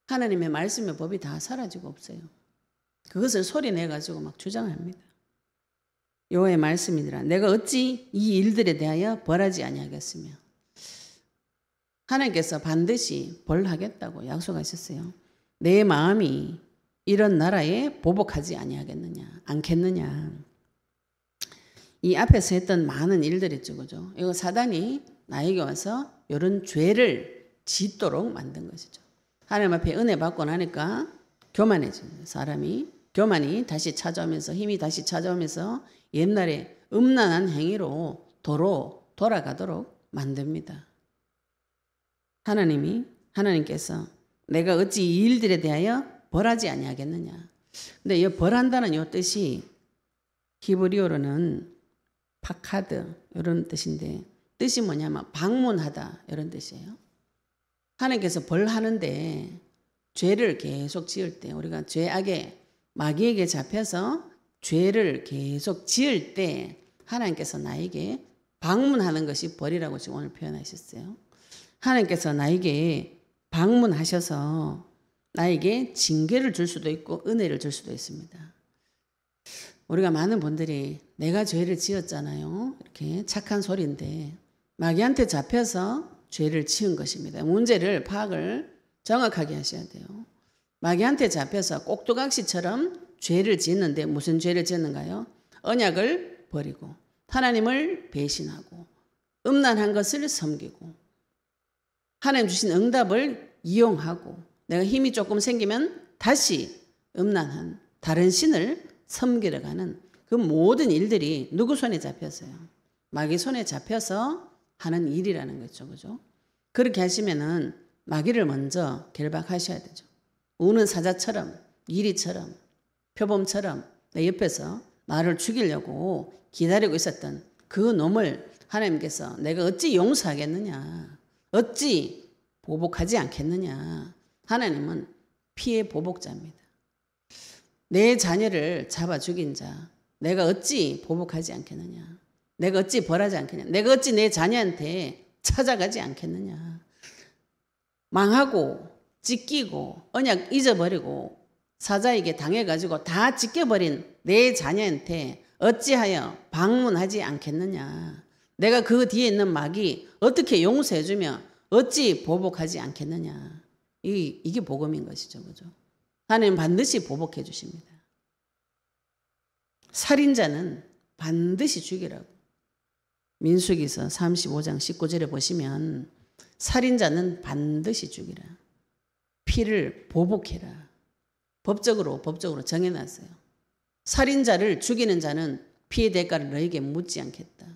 하나님의 말씀의 법이 다 사라지고 없어요. 그것을 소리 내가지고 막 주장합니다. 여호와의 말씀이니라. 내가 어찌 이 일들에 대하여 벌하지 아니하겠으며. 하나님께서 반드시 벌하겠다고 약속하셨어요. 내 마음이 이런 나라에 보복하지 아니하겠느냐, 않겠느냐. 이 앞에서 했던 많은 일들 있죠, 그죠? 이거 사단이 나에게 와서 이런 죄를 짓도록 만든 것이죠. 하나님 앞에 은혜 받고 나니까 교만해지는 사람이 교만이 다시 찾아오면서 힘이 다시 찾아오면서 옛날에 음란한 행위로 도로 돌아가도록 만듭니다. 하나님께서 내가 어찌 이 일들에 대하여 벌하지 아니하겠느냐. 근데 이 벌한다는 이 뜻이 히브리어로는 파카드 이런 뜻인데 뜻이 뭐냐면 방문하다 이런 뜻이에요. 하나님께서 벌하는데 죄를 계속 지을 때 우리가 죄악에 마귀에게 잡혀서 죄를 계속 지을 때 하나님께서 나에게 방문하는 것이 벌이라고 지금 오늘 표현하셨어요. 하나님께서 나에게 방문하셔서 나에게 징계를 줄 수도 있고 은혜를 줄 수도 있습니다. 우리가 많은 분들이 내가 죄를 지었잖아요. 이렇게 착한 소리인데 마귀한테 잡혀서 죄를 지은 것입니다. 문제를 파악을 정확하게 하셔야 돼요. 마귀한테 잡혀서 꼭두각시처럼 죄를 짓는데 무슨 죄를 짓는가요? 언약을 버리고 하나님을 배신하고 음란한 것을 섬기고 하나님 주신 응답을 이용하고 내가 힘이 조금 생기면 다시 음란한 다른 신을 섬기러 가는 그 모든 일들이 누구 손에 잡혔어요? 마귀 손에 잡혀서 하는 일이라는 거죠. 그죠? 그렇게 하시면은 마귀를 먼저 결박하셔야 되죠. 우는 사자처럼, 이리처럼, 표범처럼 내 옆에서 나를 죽이려고 기다리고 있었던 그 놈을 하나님께서 내가 어찌 용서하겠느냐, 어찌 보복하지 않겠느냐. 하나님은 피해 보복자입니다. 내 자녀를 잡아 죽인 자, 내가 어찌 보복하지 않겠느냐, 내가 어찌 벌하지 않겠느냐, 내가 어찌 내 자녀한테 찾아가지 않겠느냐. 망하고 찢기고 언약 잊어버리고 사자에게 당해가지고 다 찢겨버린 내 자녀한테 어찌하여 방문하지 않겠느냐. 내가 그 뒤에 있는 마귀 어떻게 용서해주며 어찌 보복하지 않겠느냐. 이게 복음인 것이죠. 그죠? 하나님 반드시 보복해 주십니다. 살인자는 반드시 죽이라고. 민수기서 35장 19절에 보시면 살인자는 반드시 죽이라. 피를 보복해라. 법적으로 정해놨어요. 살인자를 죽이는 자는 피의 대가를 너에게 묻지 않겠다.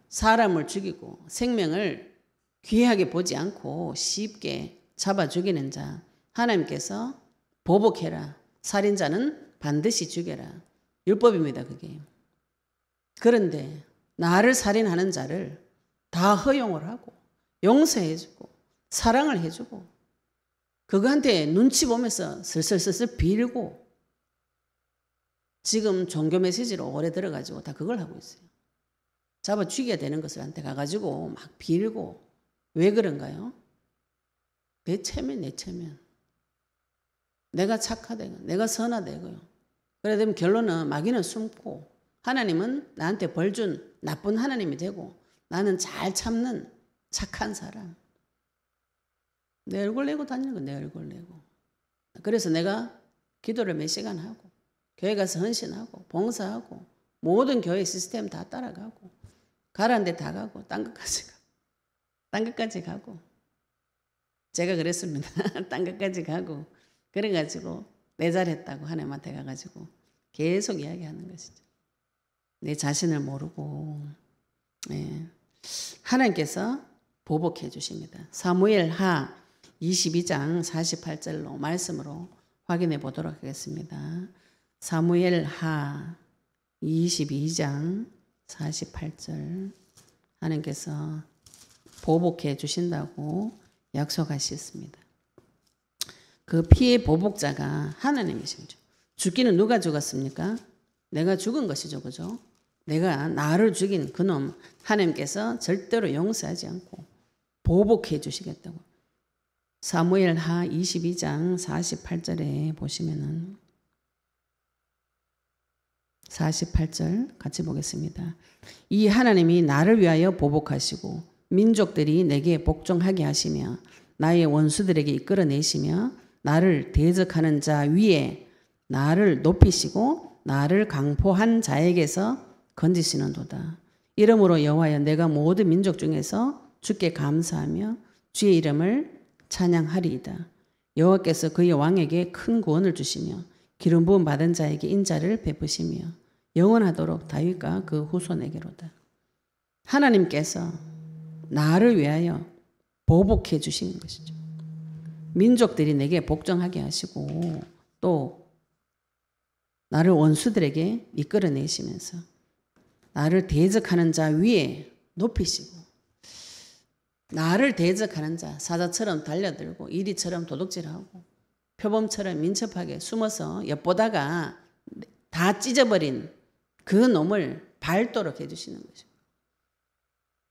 사람을 죽이고 생명을 귀하게 보지 않고 쉽게 잡아 죽이는 자 하나님께서 보복해라. 살인자는 반드시 죽여라. 율법입니다. 그게. 그런데 나를 살인하는 자를 다 허용을 하고 용서해주고 사랑을 해주고 그거한테 눈치 보면서 슬슬슬슬 빌고 지금 종교 메시지로 오래 들어가지고 다 그걸 하고 있어요. 잡아 죽여야 되는 것을 한테 가가지고 막 빌고 왜 그런가요? 내 체면, 내 체면. 내가 착하되고 내가 선하되고요. 그래 되면 결론은 마귀는 숨고 하나님은 나한테 벌 준 나쁜 하나님이 되고 나는 잘 참는 착한 사람. 내 얼굴 내고 다니는 건 내 얼굴 내고. 그래서 내가 기도를 몇 시간 하고 교회 가서 헌신하고 봉사하고 모든 교회 시스템 다 따라가고 가라는 데 다 가고 딴 것까지 가고 제가 그랬습니다. 딴 것까지 가고 그래가지고 내 잘했다고 하나님한테 가가지고 계속 이야기하는 것이죠. 내 자신을 모르고 하나님께서 보복해 주십니다. 사무엘하 22장 48절로 말씀으로 확인해 보도록 하겠습니다. 사무엘하 22장 48절 하나님께서 보복해 주신다고 약속하셨습니다. 그 피의 보복자가 하나님이시죠. 죽기는 누가 죽었습니까? 내가 죽은 것이죠. 그죠? 내가 나를 죽인 그놈 하나님께서 절대로 용서하지 않고 보복해 주시겠다고. 사무엘하 22장 48절에 보시면은 48절 같이 보겠습니다. 이 하나님이 나를 위하여 보복하시고 민족들이 내게 복종하게 하시며 나의 원수들에게 이끌어내시며 나를 대적하는 자 위에 나를 높이시고 나를 강포한 자에게서 건지시는도다. 이러므로 여호와여 내가 모든 민족 중에서 주께 감사하며 주의 이름을 찬양하리이다. 여호와께서 그의 왕에게 큰 구원을 주시며 기름 부음 받은 자에게 인자를 베푸시며 영원하도록 다윗과 그 후손에게로다. 하나님께서 나를 위하여 보복해 주시는 것이죠. 민족들이 내게 복종하게 하시고 또 나를 원수들에게 이끌어내시면서 나를 대적하는 자 위에 높이시고 나를 대적하는 자 사자처럼 달려들고 이리처럼 도둑질하고 표범처럼 민첩하게 숨어서 엿보다가 다 찢어버린 그 놈을 밟도록 해주시는 거죠.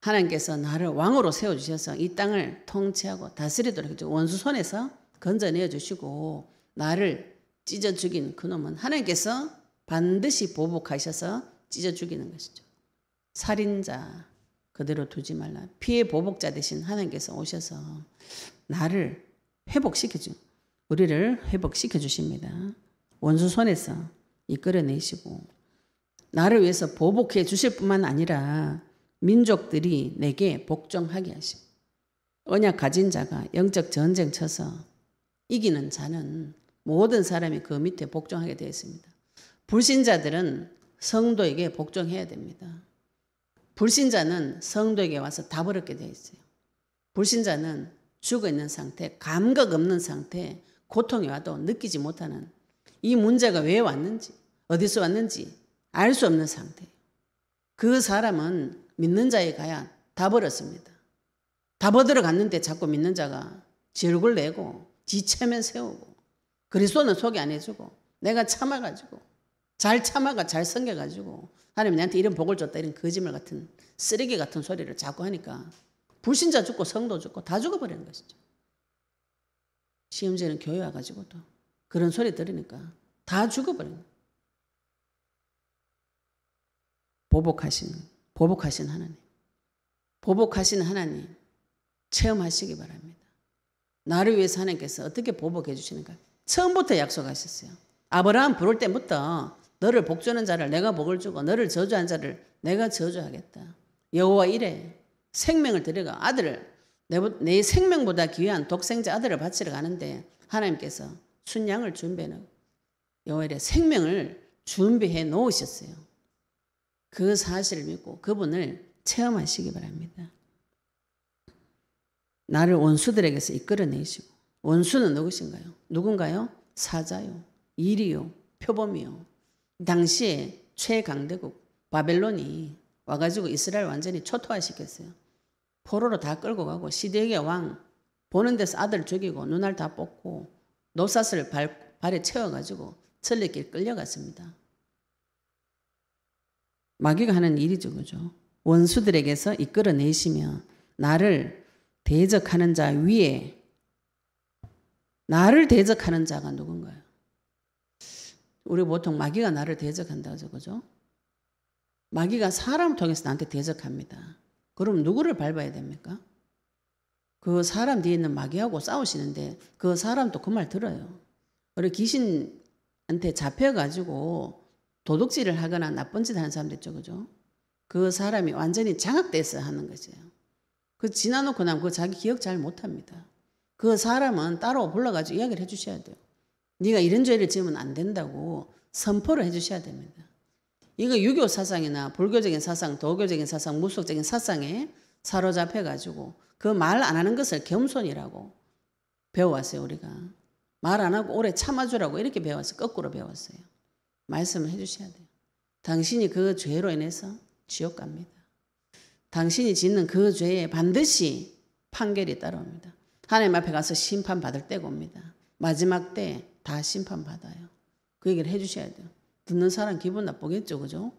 하나님께서 나를 왕으로 세워주셔서 이 땅을 통치하고 다스리도록 해주고 원수 손에서 건져내어 주시고 나를 찢어 죽인 그 놈은 하나님께서 반드시 보복하셔서 찢어 죽이는 것이죠. 살인자 그대로 두지 말라. 피해 보복자 대신 하나님께서 오셔서 나를 회복시켜주 우리를 회복시켜 주십니다. 원수 손에서 이끌어내시고 나를 위해서 보복해 주실 뿐만 아니라 민족들이 내게 복종하게 하시고 언약 가진 자가 영적 전쟁 쳐서 이기는 자는 모든 사람이 그 밑에 복종하게 되어 있습니다. 불신자들은 성도에게 복종해야 됩니다. 불신자는 성도에게 와서 답을 얻게 되어 있어요. 불신자는 죽어있는 상태, 감각 없는 상태, 고통이 와도 느끼지 못하는 이 문제가 왜 왔는지, 어디서 왔는지 알 수 없는 상태예요. 그 사람은 믿는 자에 가야 답을 얻습니다. 답 얻으러 갔는데 자꾸 믿는 자가 지 얼굴 내고 지 체면 세우고 그리스도는 소개 안 해주고 내가 참아가지고 잘 참아가 잘 섬겨가지고 하나님 내한테 이런 복을 줬다 이런 거짓말 같은 쓰레기 같은 소리를 자꾸 하니까 불신자 죽고 성도 죽고 다 죽어버리는 것이죠. 시험제는 교회 와가지고도 그런 소리 들으니까 다 죽어버리는 거예요. 보복하신 하나님. 보복하신 하나님 체험하시기 바랍니다. 나를 위해서 하나님께서 어떻게 보복해 주시는가? 처음부터 약속하셨어요. 아브라함 부를 때부터 너를 복주는 자를 내가 복을 주고 너를 저주한 자를 내가 저주하겠다. 여호와 이래 생명을 드려가 아들을 내 생명보다 귀한 독생자 아들을 바치러 가는데 하나님께서 순양을 준비해 놓고 여호와 이래 생명을 준비해 놓으셨어요. 그 사실을 믿고 그분을 체험하시기 바랍니다. 나를 원수들에게서 이끌어내시고 원수는 누구신가요? 누군가요? 사자요, 이리요, 표범이요. 당시에 최강대국 바벨론이 와가지고 이스라엘 완전히 초토화시켰어요. 포로로 다 끌고 가고 시드기야 왕 보는 데서 아들 죽이고 눈알 다 뽑고 노사스를 발에 채워가지고 천리길 끌려갔습니다. 마귀가 하는 일이죠. 그죠? 원수들에게서 이끌어내시며 나를 대적하는 자 위에 나를 대적하는 자가 누군가요? 우리 보통 마귀가 나를 대적한다 하죠. 그죠? 마귀가 사람을 통해서 나한테 대적합니다. 그럼 누구를 밟아야 됩니까? 그 사람 뒤에 있는 마귀하고 싸우시는데 그 사람도 그 말 들어요. 우리 귀신한테 잡혀가지고 도둑질을 하거나 나쁜 짓 하는 사람들 있죠. 그죠? 그 사람이 완전히 장악돼서 하는 거죠. 그 지나놓고 나면 그 자기 기억 잘 못합니다. 그 사람은 따로 불러가지고 이야기를 해주셔야 돼요. 네가 이런 죄를 지으면 안 된다고 선포를 해주셔야 됩니다. 이거 유교 사상이나 불교적인 사상, 도교적인 사상, 무속적인 사상에 사로잡혀가지고 그 말 안 하는 것을 겸손이라고 배워왔어요. 우리가. 말 안 하고 오래 참아주라고 이렇게 배웠어요. 거꾸로 배웠어요. 말씀을 해주셔야 돼요. 당신이 그 죄로 인해서 지옥 갑니다. 당신이 짓는 그 죄에 반드시 판결이 따라옵니다. 하나님 앞에 가서 심판받을 때가 옵니다. 마지막 때 다 심판받아요. 그 얘기를 해주셔야 돼요. 듣는 사람 기분 나쁘겠죠. 그죠?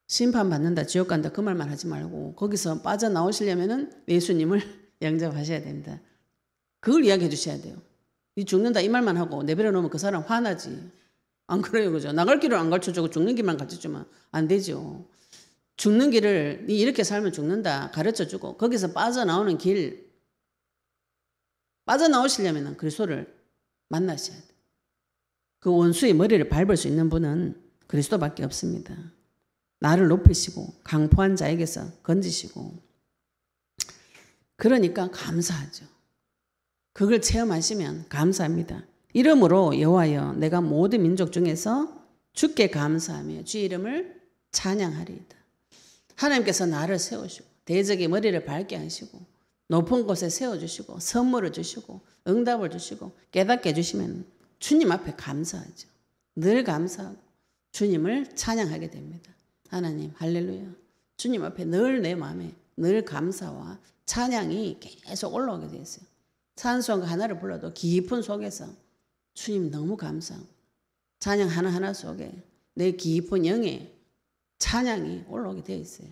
심판받는다, 지옥 간다 그 말만 하지 말고 거기서 빠져나오시려면 예수님을 영접하셔야 됩니다. 그걸 이야기해 주셔야 돼요. 이 죽는다 이 말만 하고 내버려 놓으면 그 사람 화나지. 안 그래요. 그죠? 나갈 길을 안 가르쳐주고 죽는 길만 가르쳐주면 안 되죠. 죽는 길을 니 이렇게 살면 죽는다 가르쳐주고 거기서 빠져나오는 길 빠져나오시려면 그리스도를 만나셔야 돼요. 그 원수의 머리를 밟을 수 있는 분은 그리스도밖에 없습니다. 나를 높이시고 강포한 자에게서 건지시고 그러니까 감사하죠. 그걸 체험하시면 감사합니다. 이름으로 여호와여 내가 모든 민족 중에서 주께 감사하며 주의 이름을 찬양하리이다. 하나님께서 나를 세우시고 대적의 머리를 밟게 하시고 높은 곳에 세워주시고 선물을 주시고 응답을 주시고 깨닫게 해주시면 주님 앞에 감사하죠. 늘 감사하고 주님을 찬양하게 됩니다. 하나님 할렐루야. 주님 앞에 늘 내 마음에 늘 감사와 찬양이 계속 올라오게 되어 있어요. 찬송가 하나를 불러도 깊은 속에서 주님 너무 감사하고 찬양 하나하나 속에 내 깊은 영에 찬양이 올라오게 되어 있어요.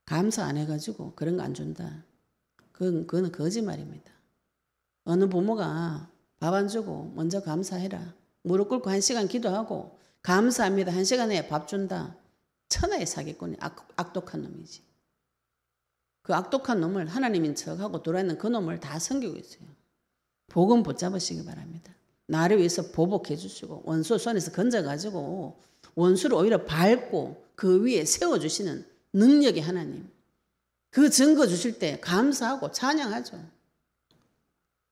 감사 안 해가지고 그런 거 안 준다. 그건 거짓말입니다. 어느 부모가 밥 안 주고 먼저 감사해라. 무릎 꿇고 1시간 기도하고 감사합니다. 1시간에 밥 준다. 천하의 사기꾼이 악독한 놈이지. 그 악독한 놈을 하나님인 척하고 돌아있는 그 놈을 다 섬기고 있어요. 복음 붙잡으시기 바랍니다. 나를 위해서 보복해 주시고 원수 손에서 건져가지고 원수를 오히려 밟고 그 위에 세워주시는 능력의 하나님. 그 증거 주실 때 감사하고 찬양하죠.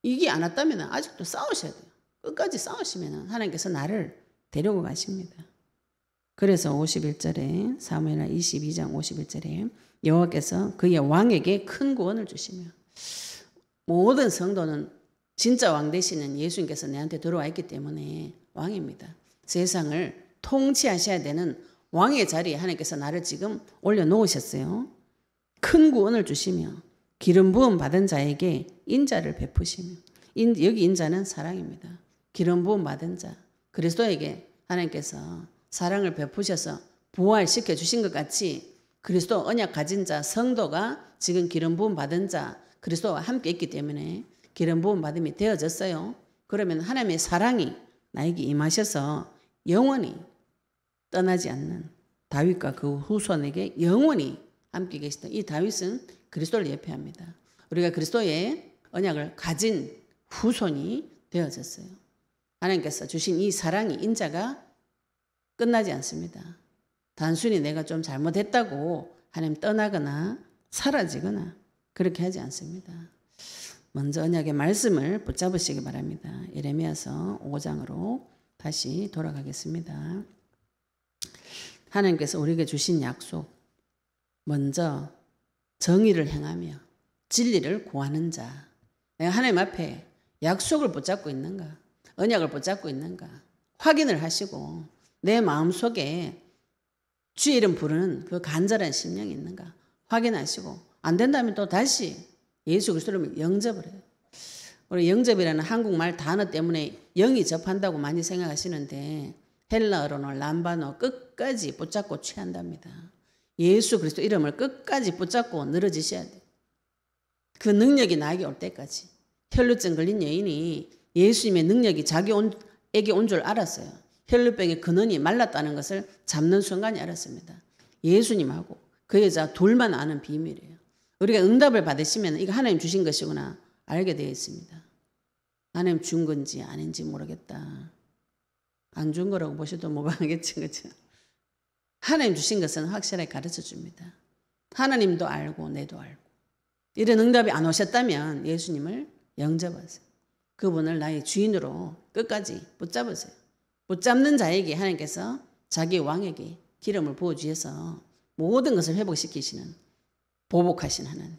이게 안 왔다면 아직도 싸우셔야 돼요. 끝까지 싸우시면 하나님께서 나를 데리고 가십니다. 그래서 51절에 사무엘하 22장 51절에 여호와께서 그의 왕에게 큰 구원을 주시며 모든 성도는 진짜 왕 되시는 예수님께서 내한테 들어와 있기 때문에 왕입니다. 세상을 통치하셔야 되는 왕의 자리에 하나님께서 나를 지금 올려놓으셨어요. 큰 구원을 주시며 기름 부음 받은 자에게 인자를 베푸시며 여기 인자는 사랑입니다. 기름 부음 받은 자 그리스도에게 하나님께서 사랑을 베푸셔서 부활시켜 주신 것 같이 그리스도 언약 가진 자 성도가 지금 기름 부음 받은 자 그리스도와 함께 있기 때문에 기름 부음 받음이 되어졌어요. 그러면 하나님의 사랑이 나에게 임하셔서 영원히 떠나지 않는 다윗과 그 후손에게 영원히 함께 계시던 이 다윗은 그리스도를 예표합니다. 우리가 그리스도의 언약을 가진 후손이 되어졌어요. 하나님께서 주신 이 사랑이 인자가 끝나지 않습니다. 단순히 내가 좀 잘못했다고 하나님 떠나거나 사라지거나 그렇게 하지 않습니다. 먼저 언약의 말씀을 붙잡으시기 바랍니다. 예레미야서 5장으로 다시 돌아가겠습니다. 하나님께서 우리에게 주신 약속, 먼저 정의를 행하며 진리를 구하는 자. 내가 하나님 앞에 약속을 붙잡고 있는가, 언약을 붙잡고 있는가 확인을 하시고 내 마음속에 주의 이름 부르는 그 간절한 심령이 있는가 확인하시고 안 된다면 또 다시 예수 그리스도를 영접을 해요. 우리 영접이라는 한국말 단어 때문에 영이 접한다고 많이 생각하시는데 헬라어로는 람바노 끝까지 붙잡고 취한답니다. 예수 그리스도 이름을 끝까지 붙잡고 늘어지셔야 돼요. 그 능력이 나에게 올 때까지. 혈루증 걸린 여인이 예수님의 능력이 자기에게 온 줄 알았어요. 혈루병의 근원이 말랐다는 것을 잡는 순간에 알았습니다. 예수님하고 그 여자 둘만 아는 비밀이에요. 우리가 응답을 받으시면 이거 하나님 주신 것이구나 알게 되어 있습니다. 하나님 준 건지 아닌지 모르겠다. 안 준 거라고 보셔도 무방하겠지, 그렇죠? 하나님 주신 것은 확실하게 가르쳐 줍니다. 하나님도 알고 내도 알고. 이런 응답이 안 오셨다면 예수님을 영접하세요. 그분을 나의 주인으로 끝까지 붙잡으세요. 붙잡는 자에게 하나님께서 자기 왕에게 기름을 부어주셔서 모든 것을 회복시키시는 보복하신 하나님.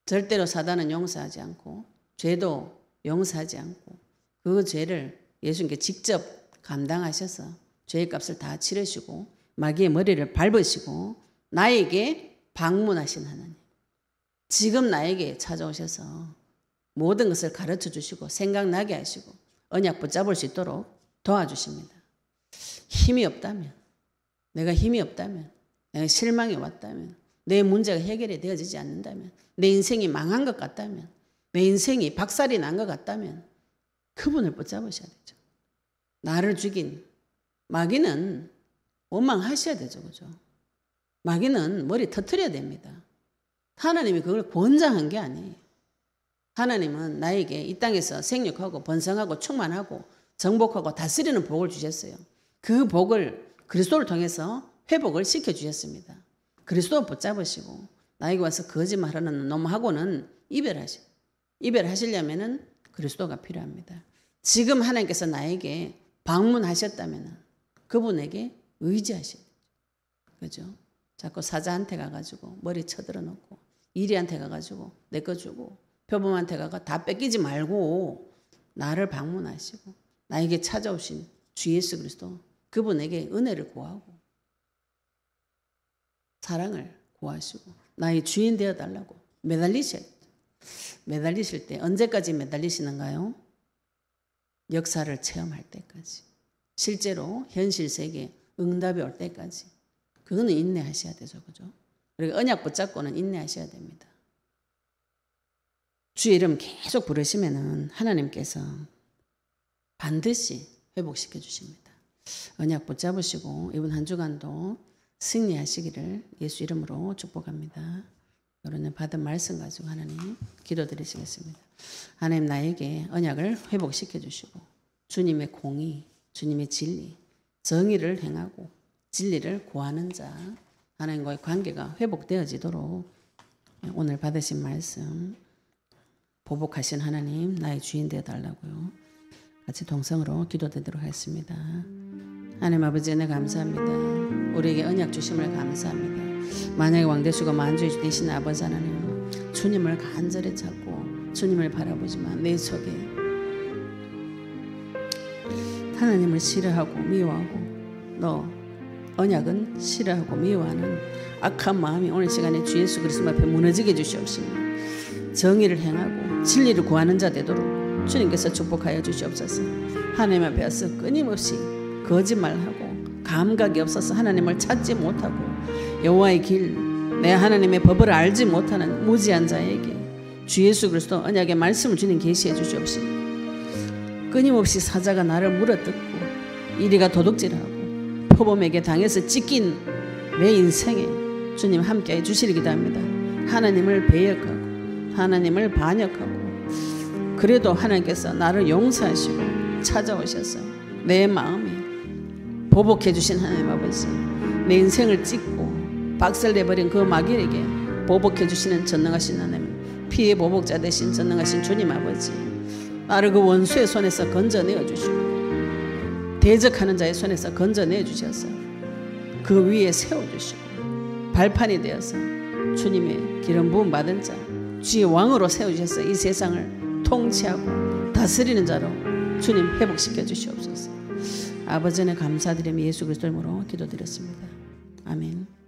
절대로 사단은 용서하지 않고 죄도 용서하지 않고 그 죄를 예수님께 직접 감당하셔서 죄의 값을 다 치르시고 마귀의 머리를 밟으시고 나에게 방문하신 하나님. 지금 나에게 찾아오셔서 모든 것을 가르쳐 주시고 생각나게 하시고 언약 붙잡을 수 있도록 도와주십니다. 힘이 없다면, 내가 힘이 없다면, 내가 실망이 왔다면, 내 문제가 해결이 되어지지 않는다면, 내 인생이 망한 것 같다면, 내 인생이 박살이 난 것 같다면 그분을 붙잡으셔야 되죠. 나를 죽인 마귀는 원망하셔야 되죠. 그죠? 마귀는 머리 터뜨려야 됩니다. 하나님이 그걸 권장한 게 아니에요. 하나님은 나에게 이 땅에서 생육하고 번성하고 충만하고 정복하고 다스리는 복을 주셨어요. 그 복을 그리스도를 통해서 회복을 시켜주셨습니다. 그리스도 붙잡으시고 나에게 와서 거짓말하는 놈하고는 이별하시려면 그리스도가 필요합니다. 지금 하나님께서 나에게 방문하셨다면 그분에게 의지하셔야 되죠. 그죠? 자꾸 사자한테 가가지고 머리 쳐들어 놓고 이리한테 가가지고 내 거 주고 표범한테 가가 다 뺏기지 말고 나를 방문하시고 나에게 찾아오신 주 예수 그리스도 그분에게 은혜를 구하고 사랑을 구하시고 나의 주인 되어달라고 매달리셔야 돼요. 매달리실 때 언제까지 매달리시는가요? 역사를 체험할 때까지. 실제로 현실 세계에 응답이 올 때까지. 그거는 인내하셔야 되죠. 그죠? 그리고 언약 붙잡고는 인내하셔야 됩니다. 주의 이름 계속 부르시면은 하나님께서 반드시 회복시켜 주십니다. 언약 붙잡으시고 이번 한 주간도 승리하시기를 예수 이름으로 축복합니다. 여러분 받은 말씀 가지고 하나님 기도드리시겠습니다. 하나님 나에게 언약을 회복시켜 주시고 주님의 공의, 주님의 진리, 정의를 행하고 진리를 구하는 자, 하나님과의 관계가 회복되어지도록 오늘 받으신 말씀, 보복하신 하나님 나의 주인 되어달라고요. 같이 동성으로 기도드리도록 하겠습니다. 하나님 아버지 은혜 감사합니다. 우리에게 언약 주심을 감사합니다. 만약에 왕대수가 만주의 주 되신 아버지 하나님, 주님을 간절히 찾고 주님을 바라보지만 내 속에 하나님을 싫어하고 미워하고 너 언약은 싫어하고 미워하는 악한 마음이 오늘 시간에 주 예수 그리스도 앞에 무너지게 주시옵시며 정의를 행하고 진리를 구하는 자 되도록 주님께서 축복하여 주시옵소서. 하나님 앞에 와서 끊임없이 거짓말하고 감각이 없어서 하나님을 찾지 못하고 여호와의 길, 내 하나님의 법을 알지 못하는 무지한 자에게 주 예수 그리스도 언약의 말씀을 주님 계시해 주시옵시며 끊임없이 사자가 나를 물어뜯고 이리가 도둑질하고 표범에게 당해서 찢긴 내 인생에 주님 함께해 주시리 기도합니다. 하나님을 배역하고 하나님을 반역하고 그래도 하나님께서 나를 용서하시고 찾아오셔서 내 마음에 보복해 주신 하나님 아버지, 내 인생을 찢고 박살내버린 그 마귀에게 보복해 주시는 전능하신 하나님, 피해 보복자 되신 전능하신 주님 아버지, 나를 그 원수의 손에서 건져내어 주시고 대적하는 자의 손에서 건져내어 주셔서 그 위에 세워주시고 발판이 되어서 주님의 기름 부음 받은 자, 주의 왕으로 세워주셔서 이 세상을 통치하고 다스리는 자로 주님 회복시켜 주시옵소서. 아버지는 감사드리며 예수 그리스도 이름으로 기도드렸습니다. 아멘.